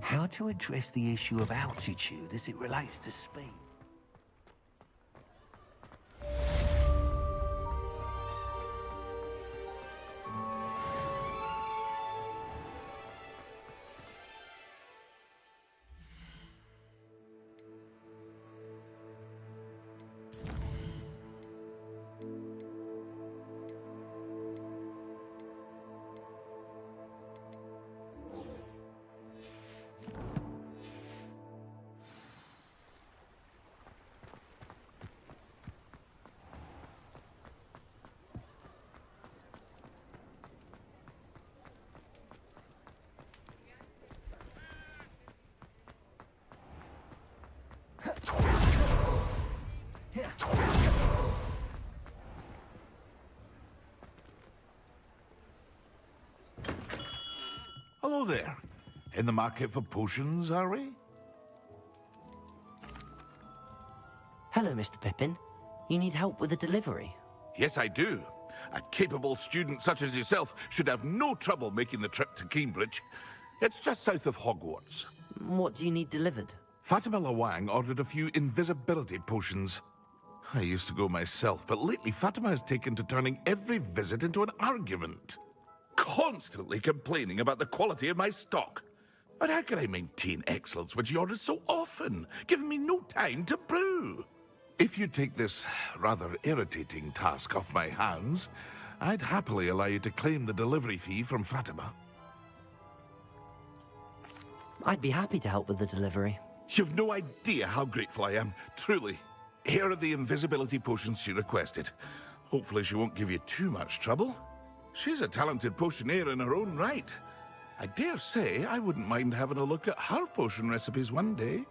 How to address the issue of altitude as it relates to speed? Hello there. In the market for potions, are we? Hello, Mr. Pippin. You need help with a delivery? Yes, I do. A capable student such as yourself should have no trouble making the trip to Cambridge. It's just south of Hogwarts. What do you need delivered? Fatima Lawang ordered a few invisibility potions. I used to go myself, but lately Fatima has taken to turning every visit into an argument. Constantly complaining about the quality of my stock. But how can I maintain excellence when she orders so often, giving me no time to brew? If you take this rather irritating task off my hands, I'd happily allow you to claim the delivery fee from Fatima. I'd be happy to help with the delivery. You've no idea how grateful I am, truly. Here are the invisibility potions she requested. Hopefully she won't give you too much trouble. She's a talented potioneer in her own right. I dare say I wouldn't mind having a look at her potion recipes one day.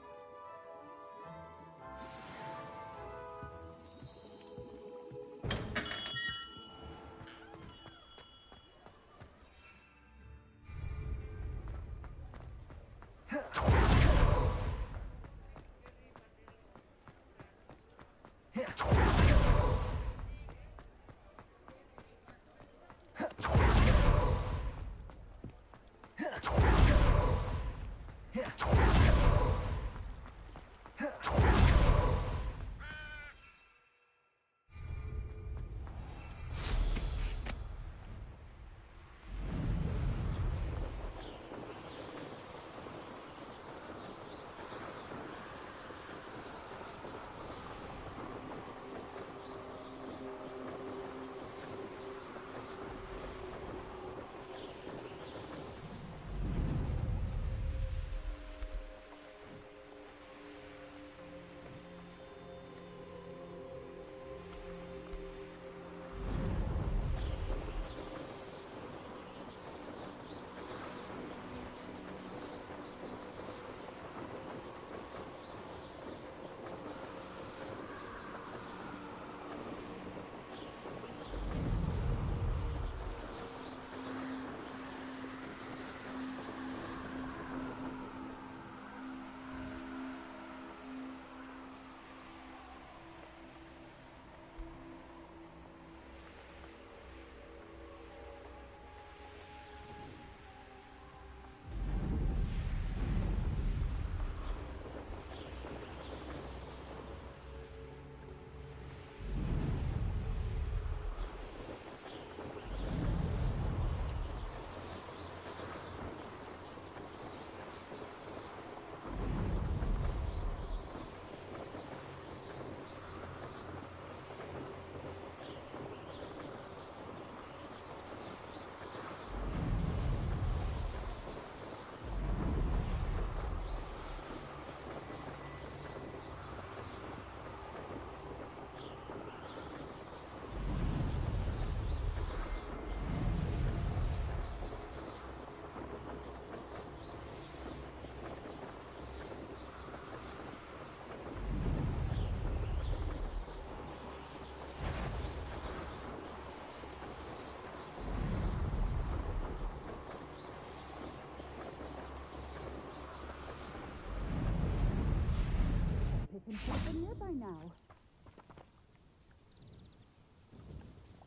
Nearby now.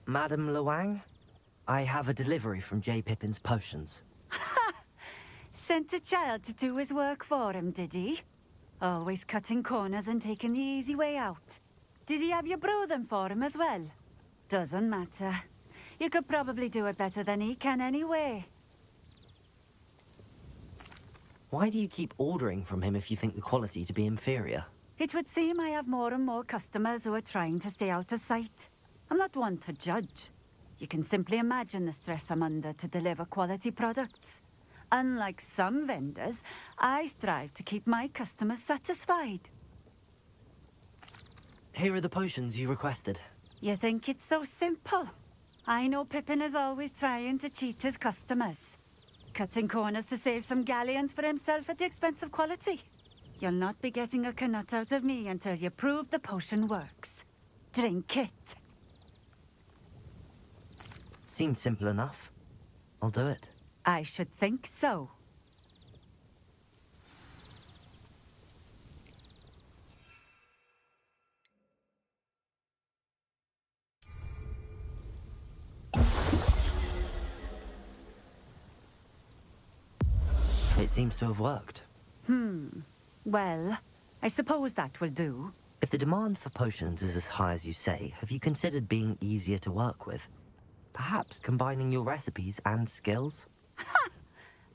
Madam Luang, I have a delivery from J. Pippin's Potions. Sent a child to do his work for him, did he? Always cutting corners and taking the easy way out. Did he have you brew them for him as well? Doesn't matter. You could probably do it better than he can anyway. Why do you keep ordering from him if you think the quality to be inferior? It would seem I have more and more customers who are trying to stay out of sight. I'm not one to judge. You can simply imagine the stress I'm under to deliver quality products. Unlike some vendors, I strive to keep my customers satisfied. Here are the potions you requested. You think it's so simple? I know Pippin is always trying to cheat his customers. Cutting corners to save some galleons for himself at the expense of quality. You'll not be getting a canut out of me until you prove the potion works. Drink it. Seems simple enough. I'll do it. I should think so. It seems to have worked. Well, I suppose that will do. If the demand for potions is as high as you say, have you considered being easier to work with? Perhaps combining your recipes and skills?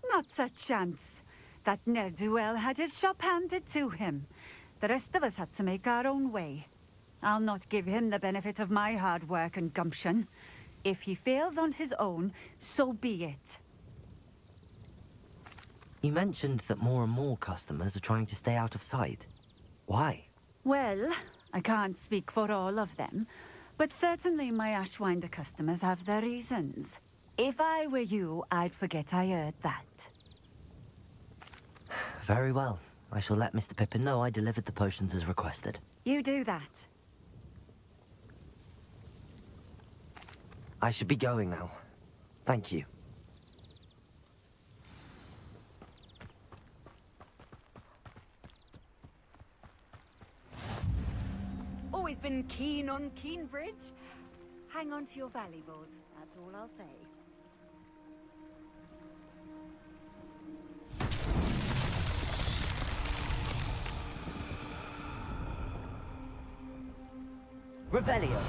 Not a chance. That ne'er-do-well had his shop handed to him. The rest of us had to make our own way. I'll not give him the benefit of my hard work and gumption. If he fails on his own, so be it. You mentioned that more and more customers are trying to stay out of sight. Why? Well, I can't speak for all of them, But certainly my Ashwinder customers have their reasons. If I were you, I'd forget I heard that. Very well. I shall let Mr. Pippin know I delivered the potions as requested. You do that. I should be going now. Thank you. Always been keen on Keenbridge. Hang on to your valuables, that's all I'll say. Revelio.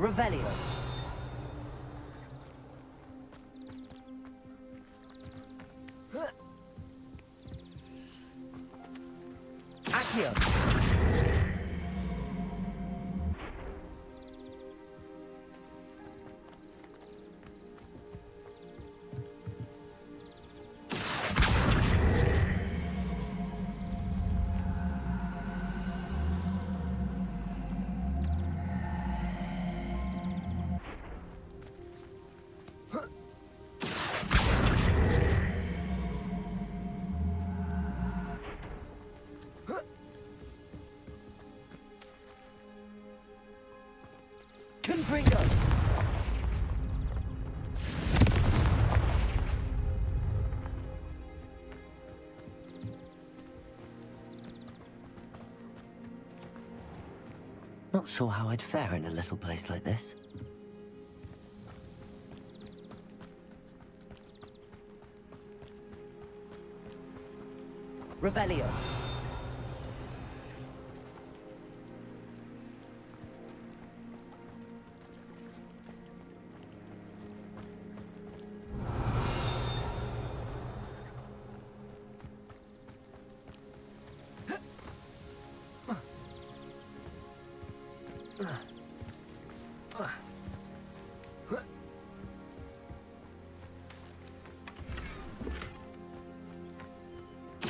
Revelio. Accio. Confringo. Not sure how I'd fare in a little place like this. Revelio.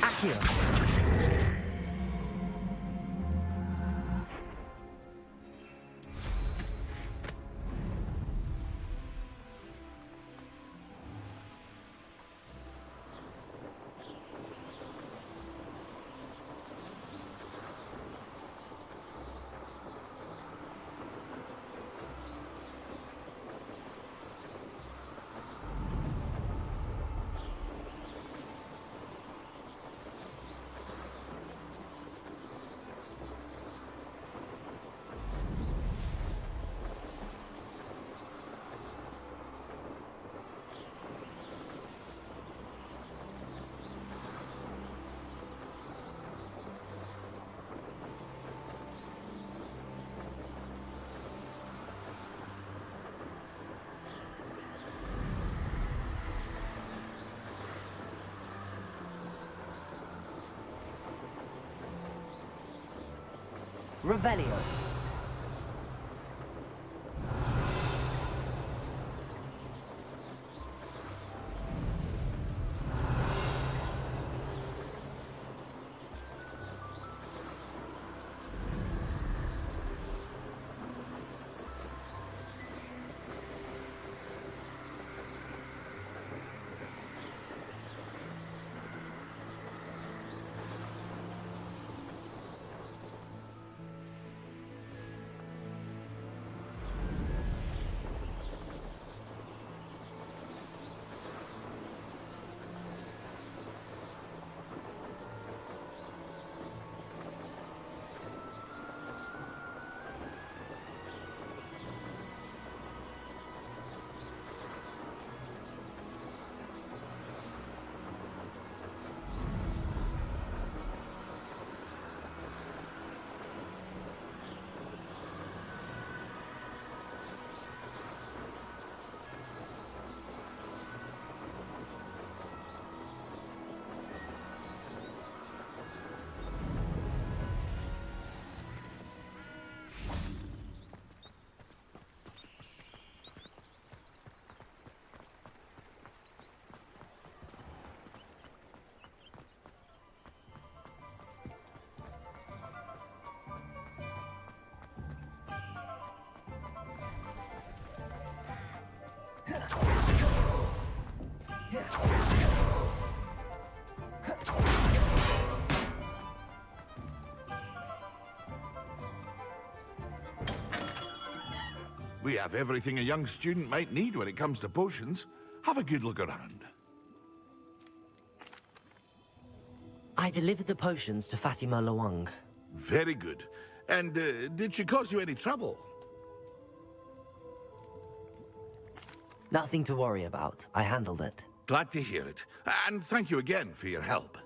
Accio. Revelio. We have everything a young student might need when it comes to potions. Have a good look around. I delivered the potions to Fatima Lawang. Very good. And did she cause you any trouble? Nothing to worry about. I handled it. Glad to hear it. And thank you again for your help.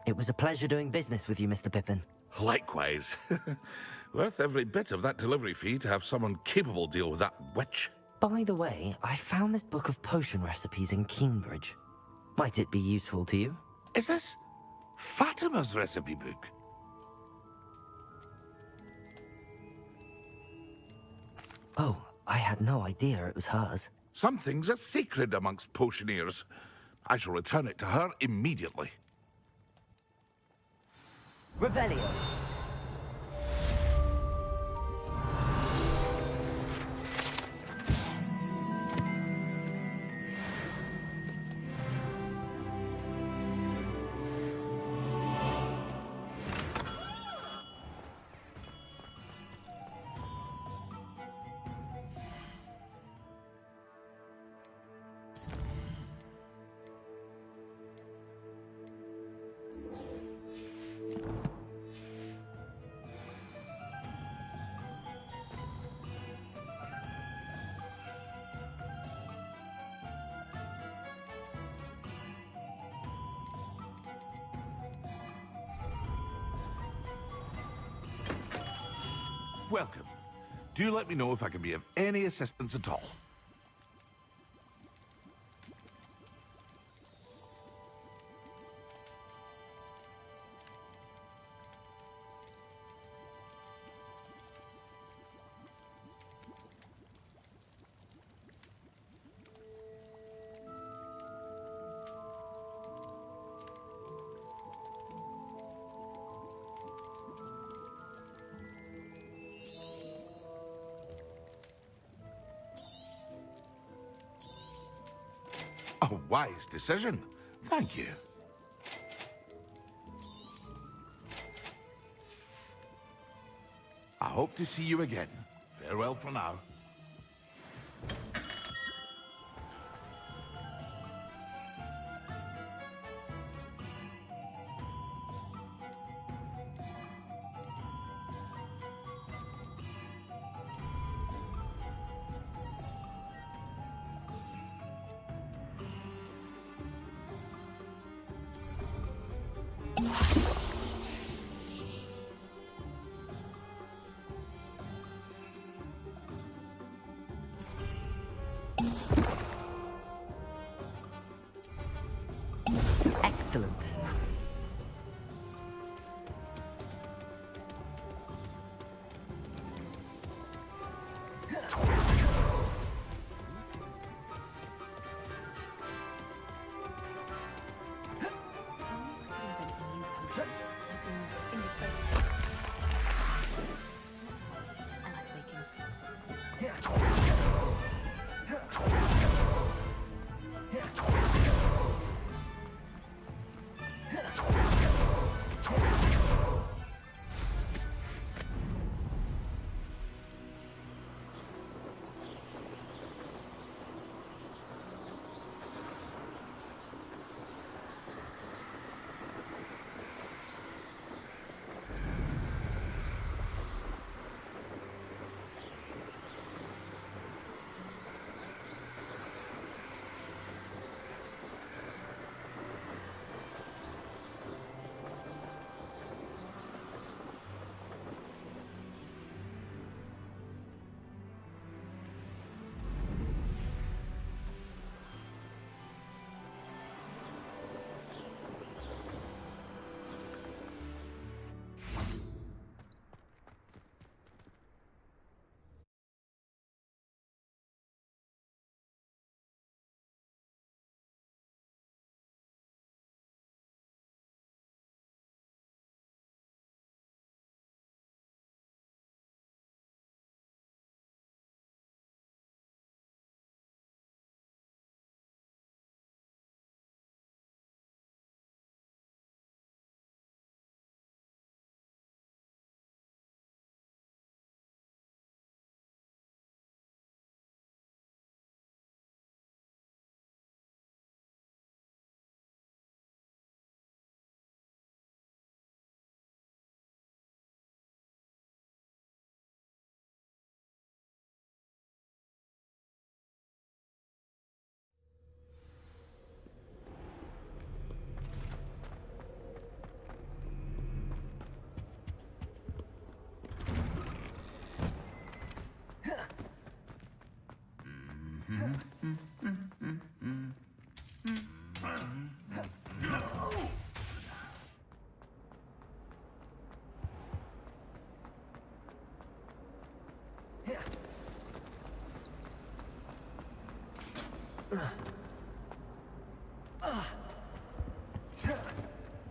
It was a pleasure doing business with you, Mr. Pippin. Likewise. Worth every bit of that delivery fee to have someone capable deal with that witch. By the way, I found this book of potion recipes in Keenbridge. Might it be useful to you? Is this Fatima's recipe book? Oh, I had no idea it was hers. Some things are sacred amongst potioneers. I shall return it to her immediately. Revelio. Welcome. Do let me know if I can be of any assistance at all. A wise decision. Thank you. I hope to see you again. Farewell for now. Excellent.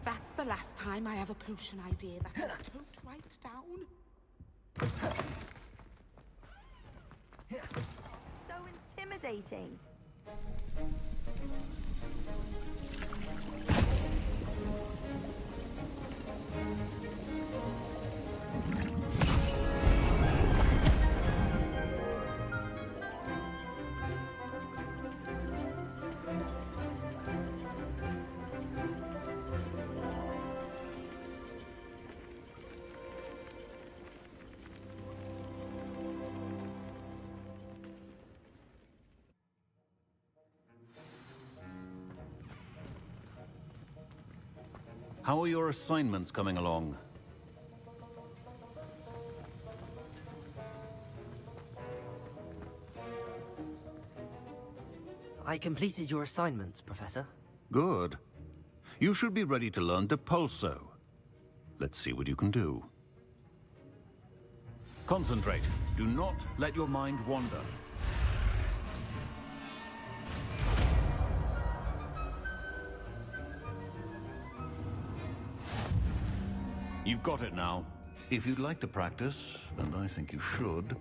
That's the last time I have a potion idea that I don't write down. So intimidating. How are your assignments coming along? I completed your assignments, Professor. Good. You should be ready to learn Depulso. Let's see what you can do. Concentrate. Do not let your mind wander. You've got it now. If you'd like to practice, and I think you should,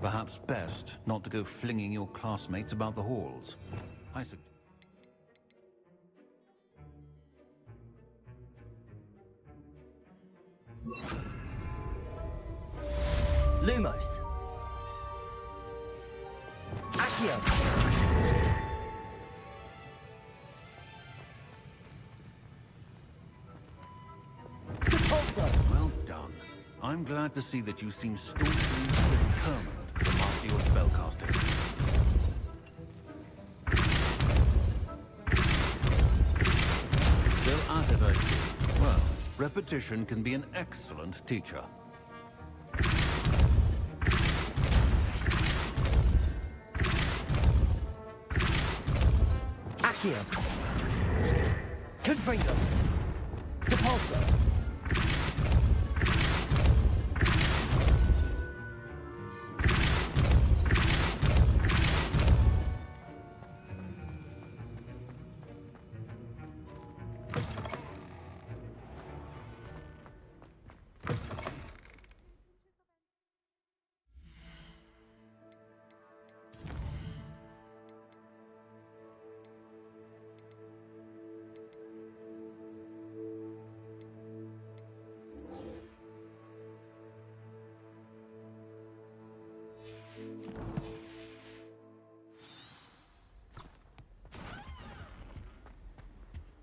perhaps best not to go flinging your classmates about the halls. I suggest... Lumos. Accio. Well done. I'm glad to see that you seem staunchly determined to master your spellcasting. Still at it, I see. Well, repetition can be an excellent teacher. Accio. Confringo. Depulso.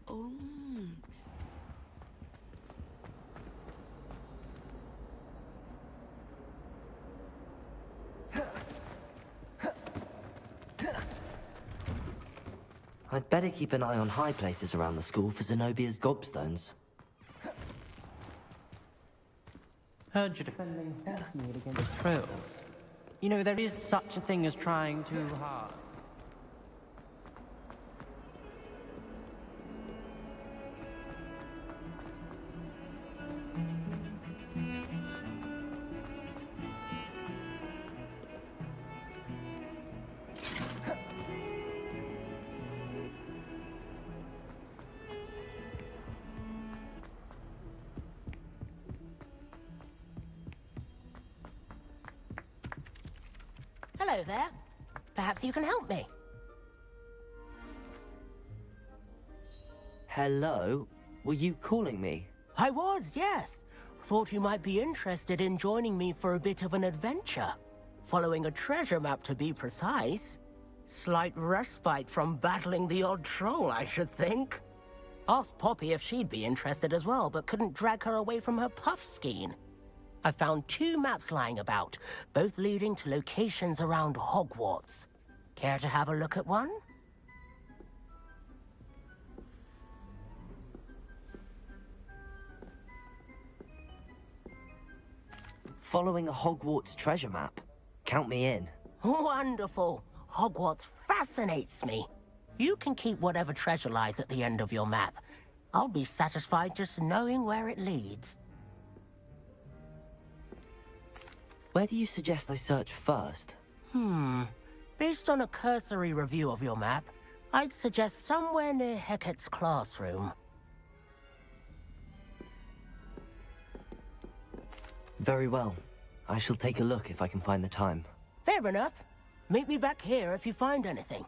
Oh. I'd better keep an eye on high places around the school for Zenobia's gobstones. Heard you're defending Hogsmeade against trolls. You know, there is such a thing as trying too hard. Hello there. Perhaps you can help me. Hello? Were you calling me? I was, yes. Thought you might be interested in joining me for a bit of an adventure. Following a treasure map, to be precise. Slight respite from battling the odd troll, I should think. Asked Poppy if she'd be interested as well, but couldn't drag her away from her puff skein. I found 2 maps lying about, both leading to locations around Hogwarts. Care to have a look at one? Following a Hogwarts treasure map. Count me in. Wonderful. Hogwarts fascinates me. You can keep whatever treasure lies at the end of your map. I'll be satisfied just knowing where it leads. Where do you suggest I search first? Based on a cursory review of your map, I'd suggest somewhere near Hecat's classroom. Very well. I shall take a look if I can find the time. Fair enough. Meet me back here if you find anything.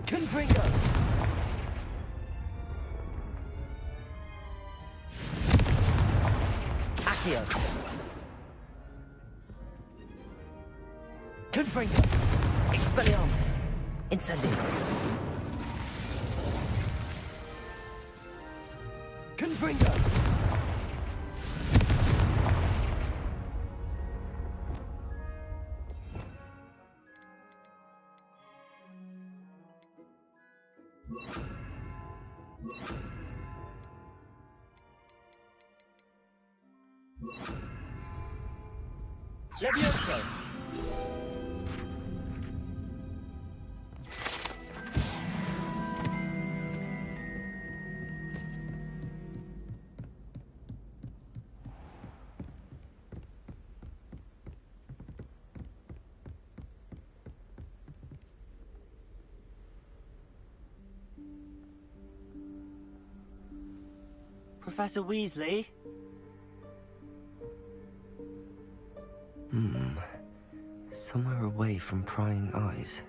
Confringo! Accio! Confringo! Expelliarmus! Incendio! Confringo! Levioso! Professor Weasley? Somewhere away from prying eyes.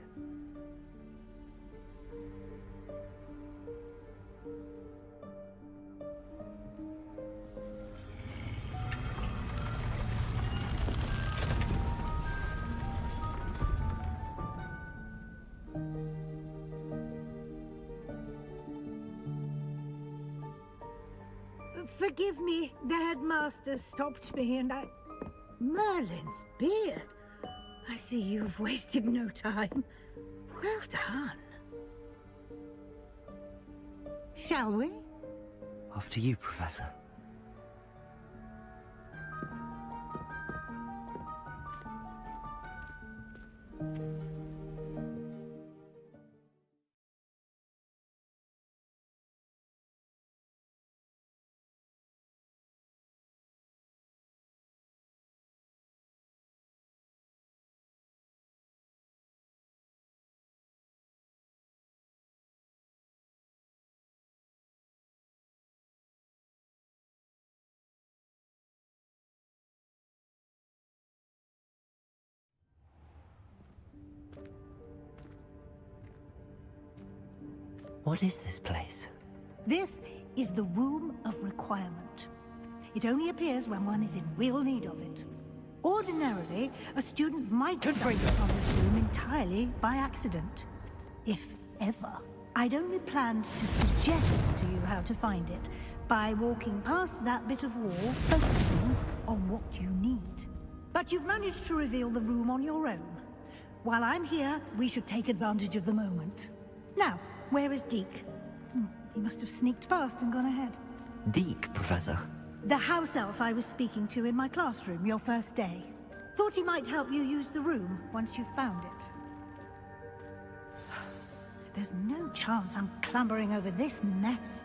Forgive me, the headmaster stopped me and I... Merlin's beard. I see you've wasted no time. Well done. Shall we? Off to you, Professor. What is this place? This is the Room of Requirement. It only appears when one is in real need of it. Ordinarily, a student might stumble upon this room entirely by accident. If ever. I'd only planned to suggest to you how to find it by walking past that bit of wall, focusing on what you need. But you've managed to reveal the room on your own. While I'm here, we should take advantage of the moment. Now, where is Deke? He must have sneaked past and gone ahead. Deke, Professor. The house elf I was speaking to in my classroom your first day. Thought he might help you use the room once you've found it. There's no chance I'm clambering over this mess.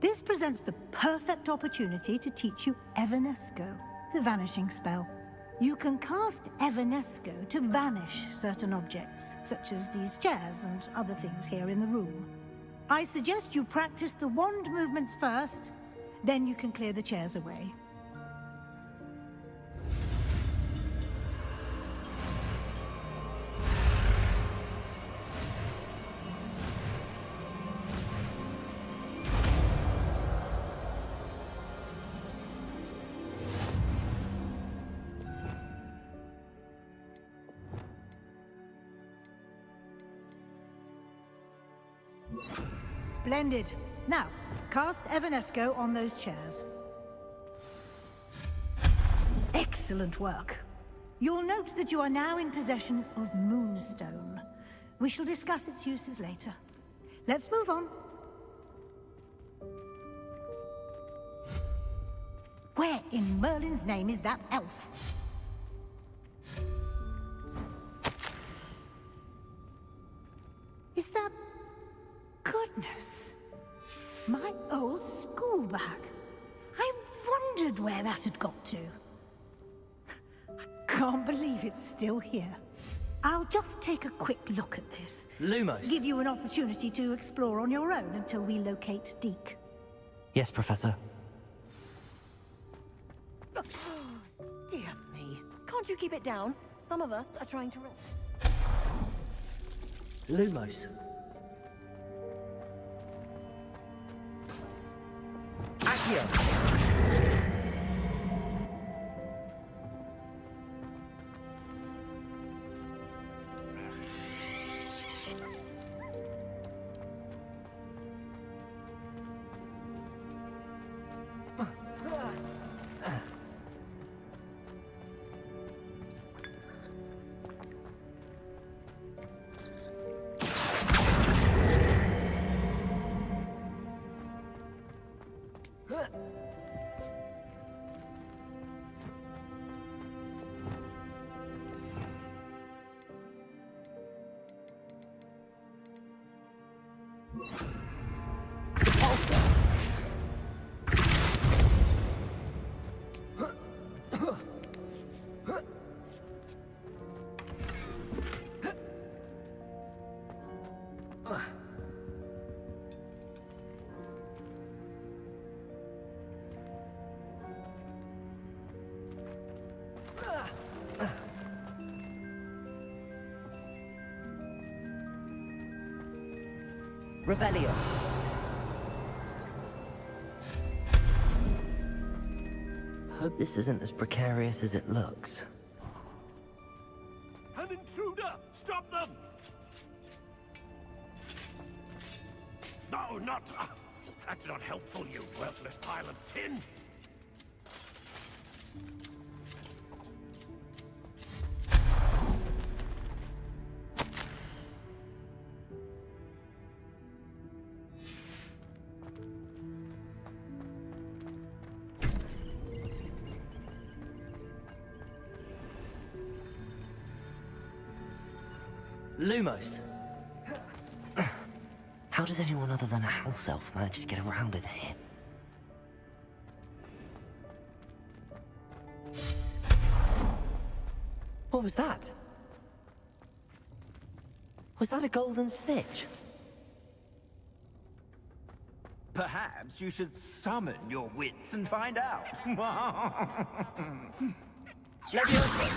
This presents the perfect opportunity to teach you Evanesco, the vanishing spell. You can cast Evanesco to vanish certain objects, such as these chairs and other things here in the room. I suggest you practice the wand movements first, then you can clear the chairs away. Splendid. Now, cast Evanesco on those chairs. Excellent work. You'll note that you are now in possession of Moonstone. We shall discuss its uses later. Let's move on. Where in Merlin's name is that elf? Is that... Goodness. My old school bag. I wondered where that had got to. I can't believe it's still here. I'll just take a quick look at this. Lumos. Give you an opportunity to explore on your own until we locate Deke. Yes, Professor. Dear me. Can't you keep it down? Some of us are trying to rest. Lumos. Accio. Revelio. Hope this isn't as precarious as it looks. An intruder! Stop them! No, not... That's not helpful, you worthless pile of tin! Lumos. How does anyone other than a house elf manage to get around in here? What was that? Was that a golden snitch? Perhaps you should summon your wits and find out. Leviosa!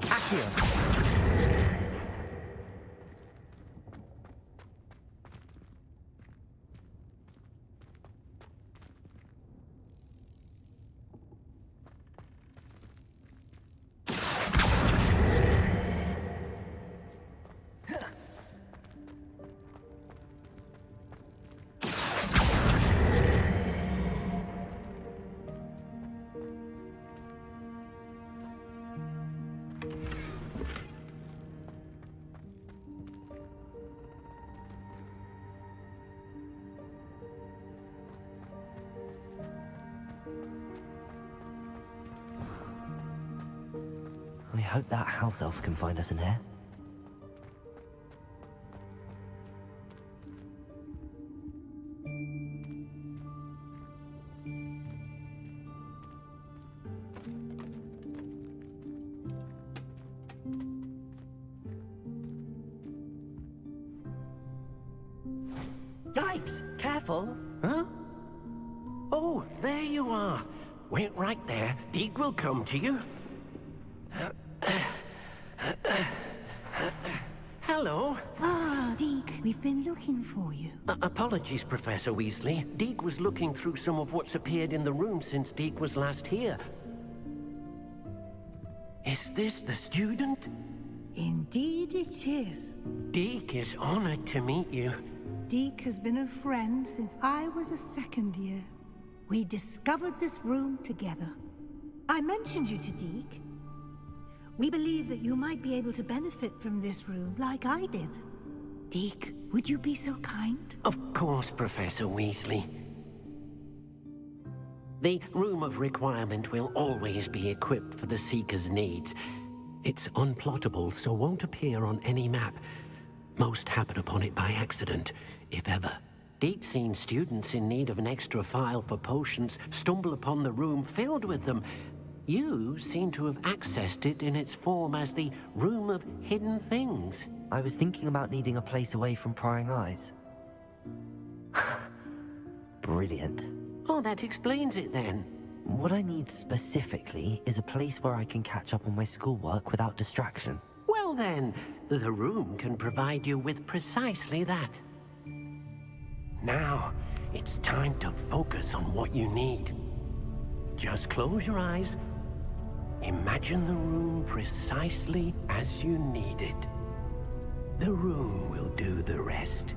Accio! We hope that house elf can find us in here. Yikes! Careful! Huh? Oh, there you are. Wait right there. Deke will come to you. Hello. Ah, Deke, we've been looking for you. Apologies, Professor Weasley. Deke was looking through some of what's appeared in the room since Deke was last here. Is this the student? Indeed it is. Deke is honored to meet you. Deke has been a friend since I was a second year. We discovered this room together. I mentioned you to Deke. We believe that you might be able to benefit from this room like I did. Deke, would you be so kind? Of course, Professor Weasley. The Room of Requirement will always be equipped for the Seeker's needs. It's unplottable, so won't appear on any map. Most happen upon it by accident, if ever. Deke's seen students in need of an extra file for potions stumble upon the room filled with them. You seem to have accessed it in its form as the Room of Hidden Things. I was thinking about needing a place away from prying eyes. Brilliant. Oh, that explains it then. What I need specifically is a place where I can catch up on my schoolwork without distraction. Well then, the room can provide you with precisely that. Now, it's time to focus on what you need. Just close your eyes. Imagine the room precisely as you need it. The room will do the rest.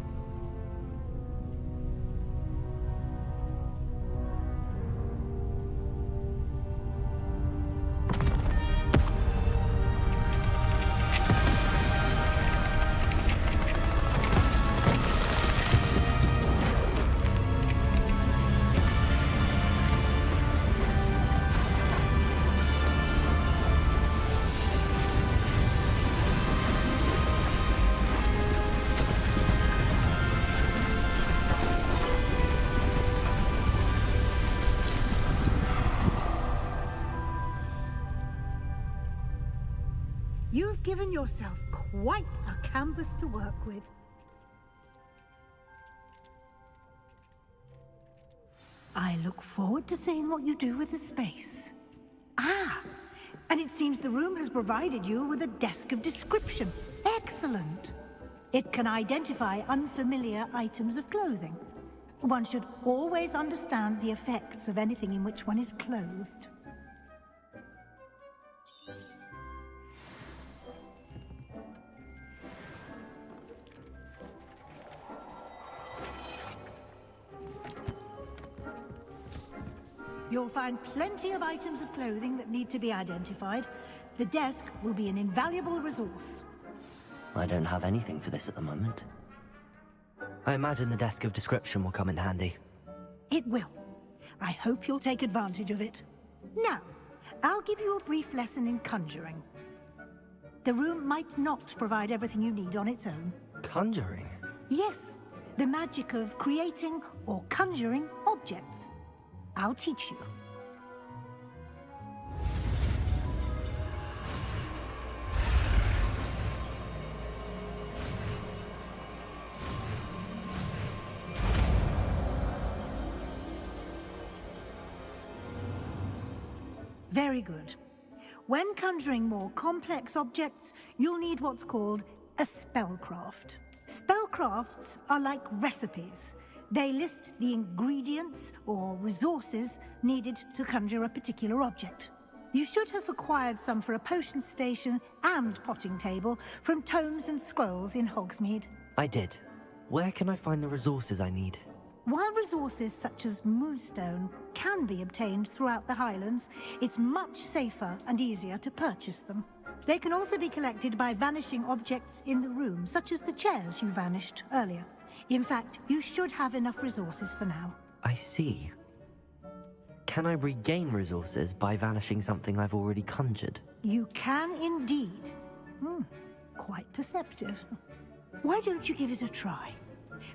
You've given yourself quite a canvas to work with. I look forward to seeing what you do with the space. Ah, and it seems the room has provided you with a desk of description. Excellent. It can identify unfamiliar items of clothing. One should always understand the effects of anything in which one is clothed. You'll find plenty of items of clothing that need to be identified. The desk will be an invaluable resource. I don't have anything for this at the moment. I imagine the desk of description will come in handy. It will. I hope you'll take advantage of it. Now, I'll give you a brief lesson in conjuring. The room might not provide everything you need on its own. Conjuring? Yes, the magic of creating or conjuring objects. I'll teach you. Very good. When conjuring more complex objects, you'll need what's called a spellcraft. Spellcrafts are like recipes. They list the ingredients or resources needed to conjure a particular object. You should have acquired some for a potion station and potting table from tomes and scrolls in Hogsmeade. I did. Where can I find the resources I need? While resources such as Moonstone can be obtained throughout the Highlands, it's much safer and easier to purchase them. They can also be collected by vanishing objects in the room, such as the chairs you vanished earlier. In fact, you should have enough resources for now. I see. Can I regain resources by vanishing something I've already conjured? You can indeed. Quite perceptive. Why don't you give it a try?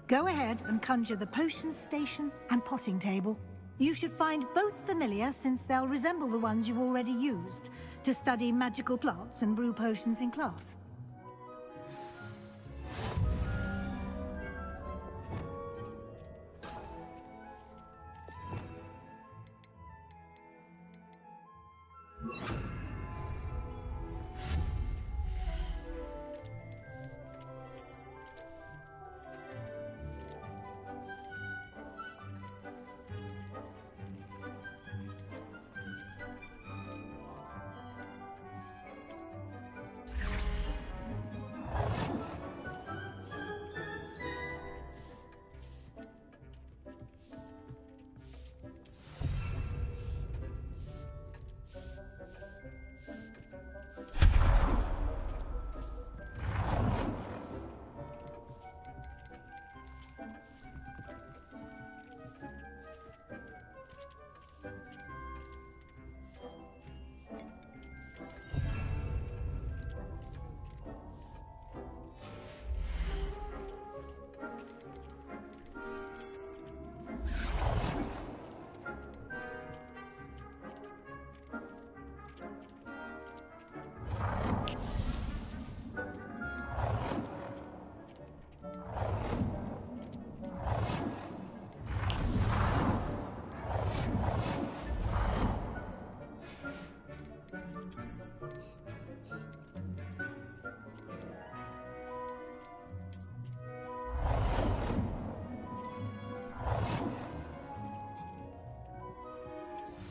Go ahead and conjure the potion station and potting table. You should find both familiar, since they'll resemble the ones you've already used to study magical plants and brew potions in class.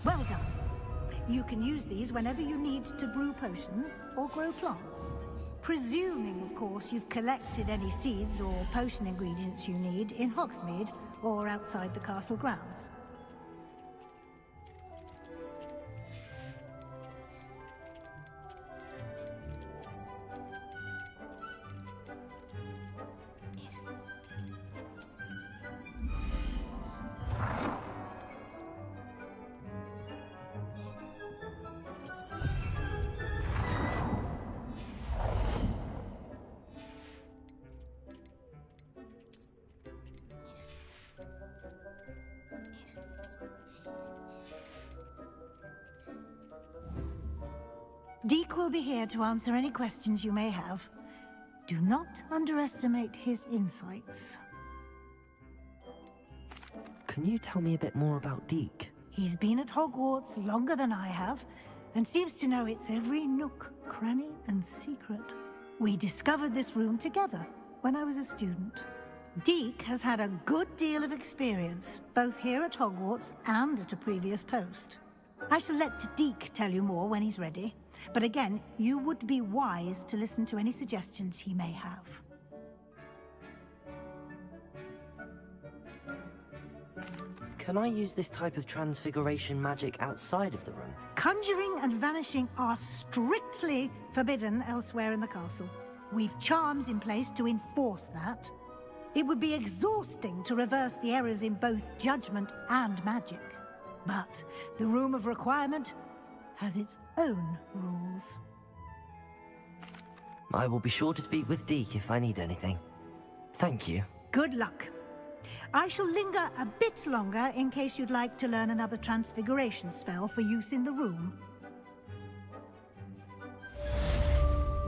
Well done. You can use these whenever you need to brew potions or grow plants. Presuming, of course, you've collected any seeds or potion ingredients you need in Hogsmeade or outside the castle grounds. Deke will be here to answer any questions you may have. Do not underestimate his insights. Can you tell me a bit more about Deke? He's been at Hogwarts longer than I have, and seems to know its every nook, cranny, and secret. We discovered this room together when I was a student. Deke has had a good deal of experience, both here at Hogwarts and at a previous post. I shall let Deke tell you more when he's ready. But again, you would be wise to listen to any suggestions he may have. Can I use this type of transfiguration magic outside of the room? Conjuring and vanishing are strictly forbidden elsewhere in the castle. We've charms in place to enforce that. It would be exhausting to reverse the errors in both judgment and magic. But the Room of Requirement has its own rules. I will be sure to speak with Deke if I need anything. Thank you. Good luck. I shall linger a bit longer in case you'd like to learn another transfiguration spell for use in the room.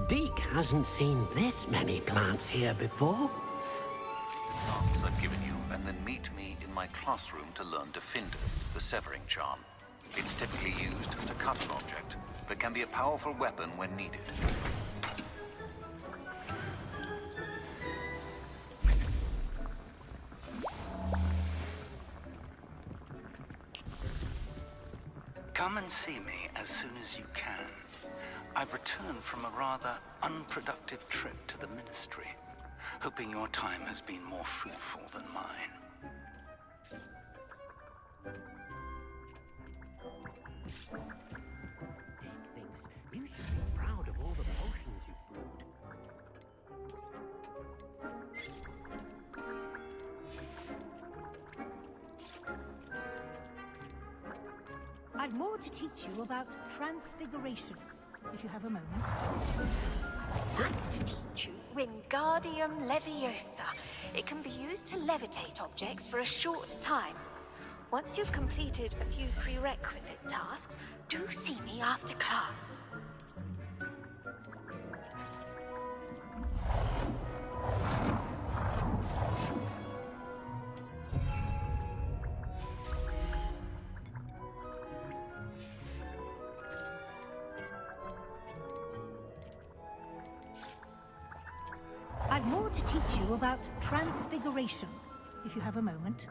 Deke hasn't seen this many plants here before. Tasks are given you, and then meet me in my classroom to learn Defender, the severing charm. It's typically used to cut an object, but it can be a powerful weapon when needed. Come and see me as soon as you can. I've returned from a rather unproductive trip to the Ministry, hoping your time has been more fruitful than mine. You should be proud of all the potions you've brewed. I've more to teach you about transfiguration, if you have a moment. To teach you Wingardium Leviosa. It can be used to levitate objects for a short time. Once you've completed a few prerequisite tasks, do see me after class. I've more to teach you about transfiguration, if you have a moment.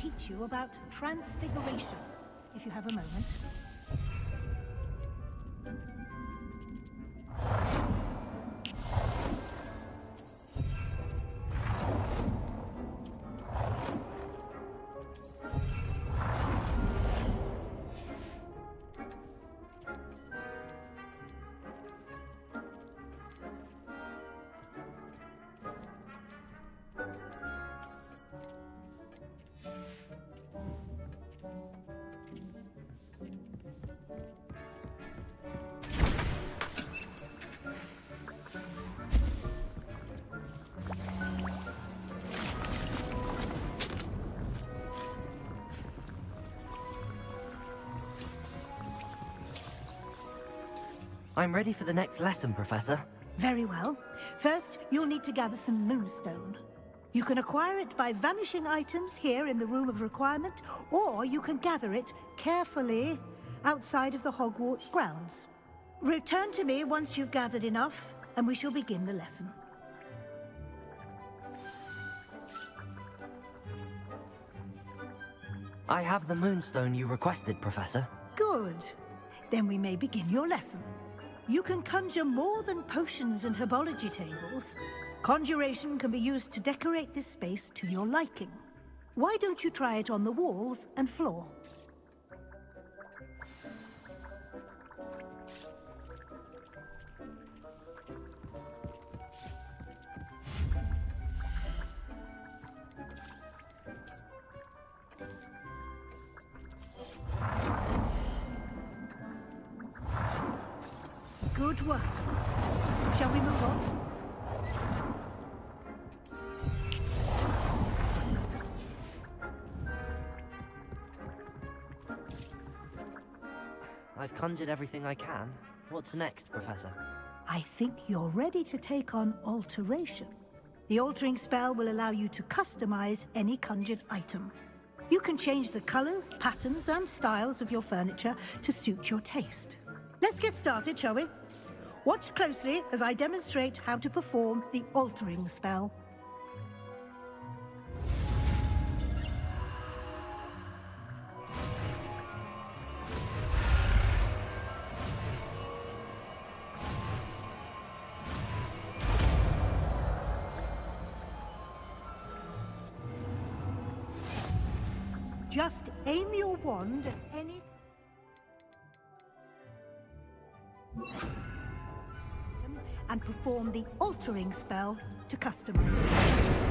teach you about transfiguration, if you have a moment. I'm ready for the next lesson, Professor. Very well. First, you'll need to gather some moonstone. You can acquire it by vanishing items here in the Room of Requirement, or you can gather it carefully outside of the Hogwarts grounds. Return to me once you've gathered enough, and we shall begin the lesson. I have the moonstone you requested, Professor. Good. Then we may begin your lesson. You can conjure more than potions and herbology tables. Conjuration can be used to decorate this space to your liking. Why don't you try it on the walls and floor? Good work. Shall we move on? I've conjured everything I can. What's next, Professor? I think you're ready to take on alteration. The altering spell will allow you to customize any conjured item. You can change the colors, patterns, and styles of your furniture to suit your taste. Let's get started, shall we? Watch closely as I demonstrate how to perform the altering spell. Just aim your wand at any... and perform the altering spell to customize it.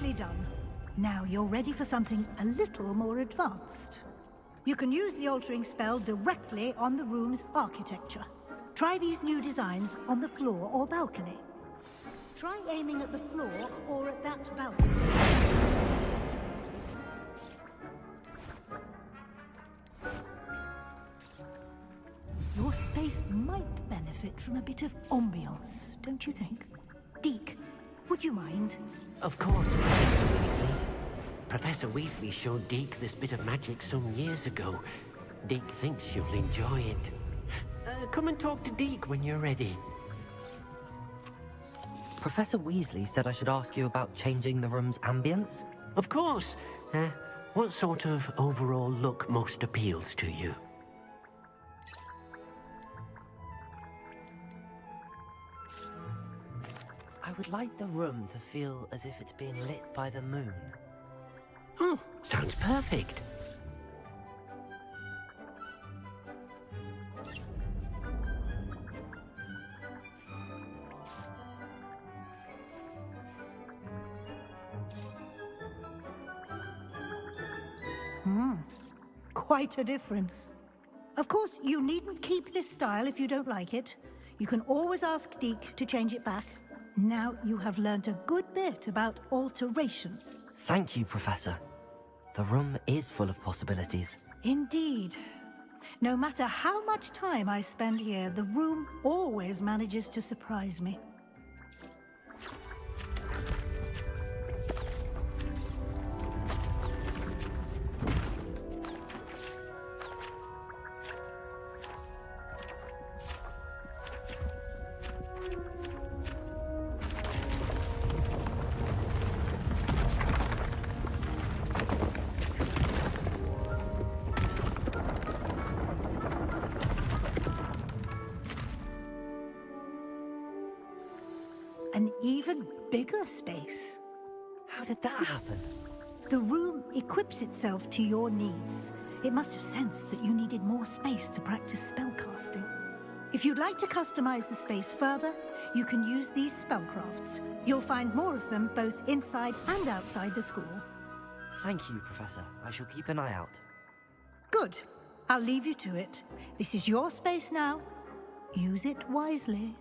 Nicely done. Now you're ready for something a little more advanced. You can use the altering spell directly on the room's architecture. Try these new designs on the floor or balcony. Try aiming at the floor or at that balcony. Your space might benefit from a bit of ambiance, don't you think? Deke, would you mind? Of course, Professor Weasley. Professor Weasley showed Deke this bit of magic some years ago. Deke thinks you'll enjoy it. Come and talk to Deke when you're ready. Professor Weasley said I should ask you about changing the room's ambience? Of course. What sort of overall look most appeals to you? I would like the room to feel as if it's being lit by the moon. Oh, sounds perfect. Quite a difference. Of course, you needn't keep this style if you don't like it. You can always ask Deke to change it back. Now you have learned a good bit about alteration. Thank you, Professor. The room is full of possibilities. Indeed. No matter how much time I spend here, the room always manages to surprise me. An even bigger space. How did that happen? The room equips itself to your needs. It must have sensed that you needed more space to practice spellcasting. If you'd like to customize the space further, you can use these spellcrafts. You'll find more of them both inside and outside the school. Thank you, Professor. I shall keep an eye out. Good. I'll leave you to it. This is your space now. Use it wisely.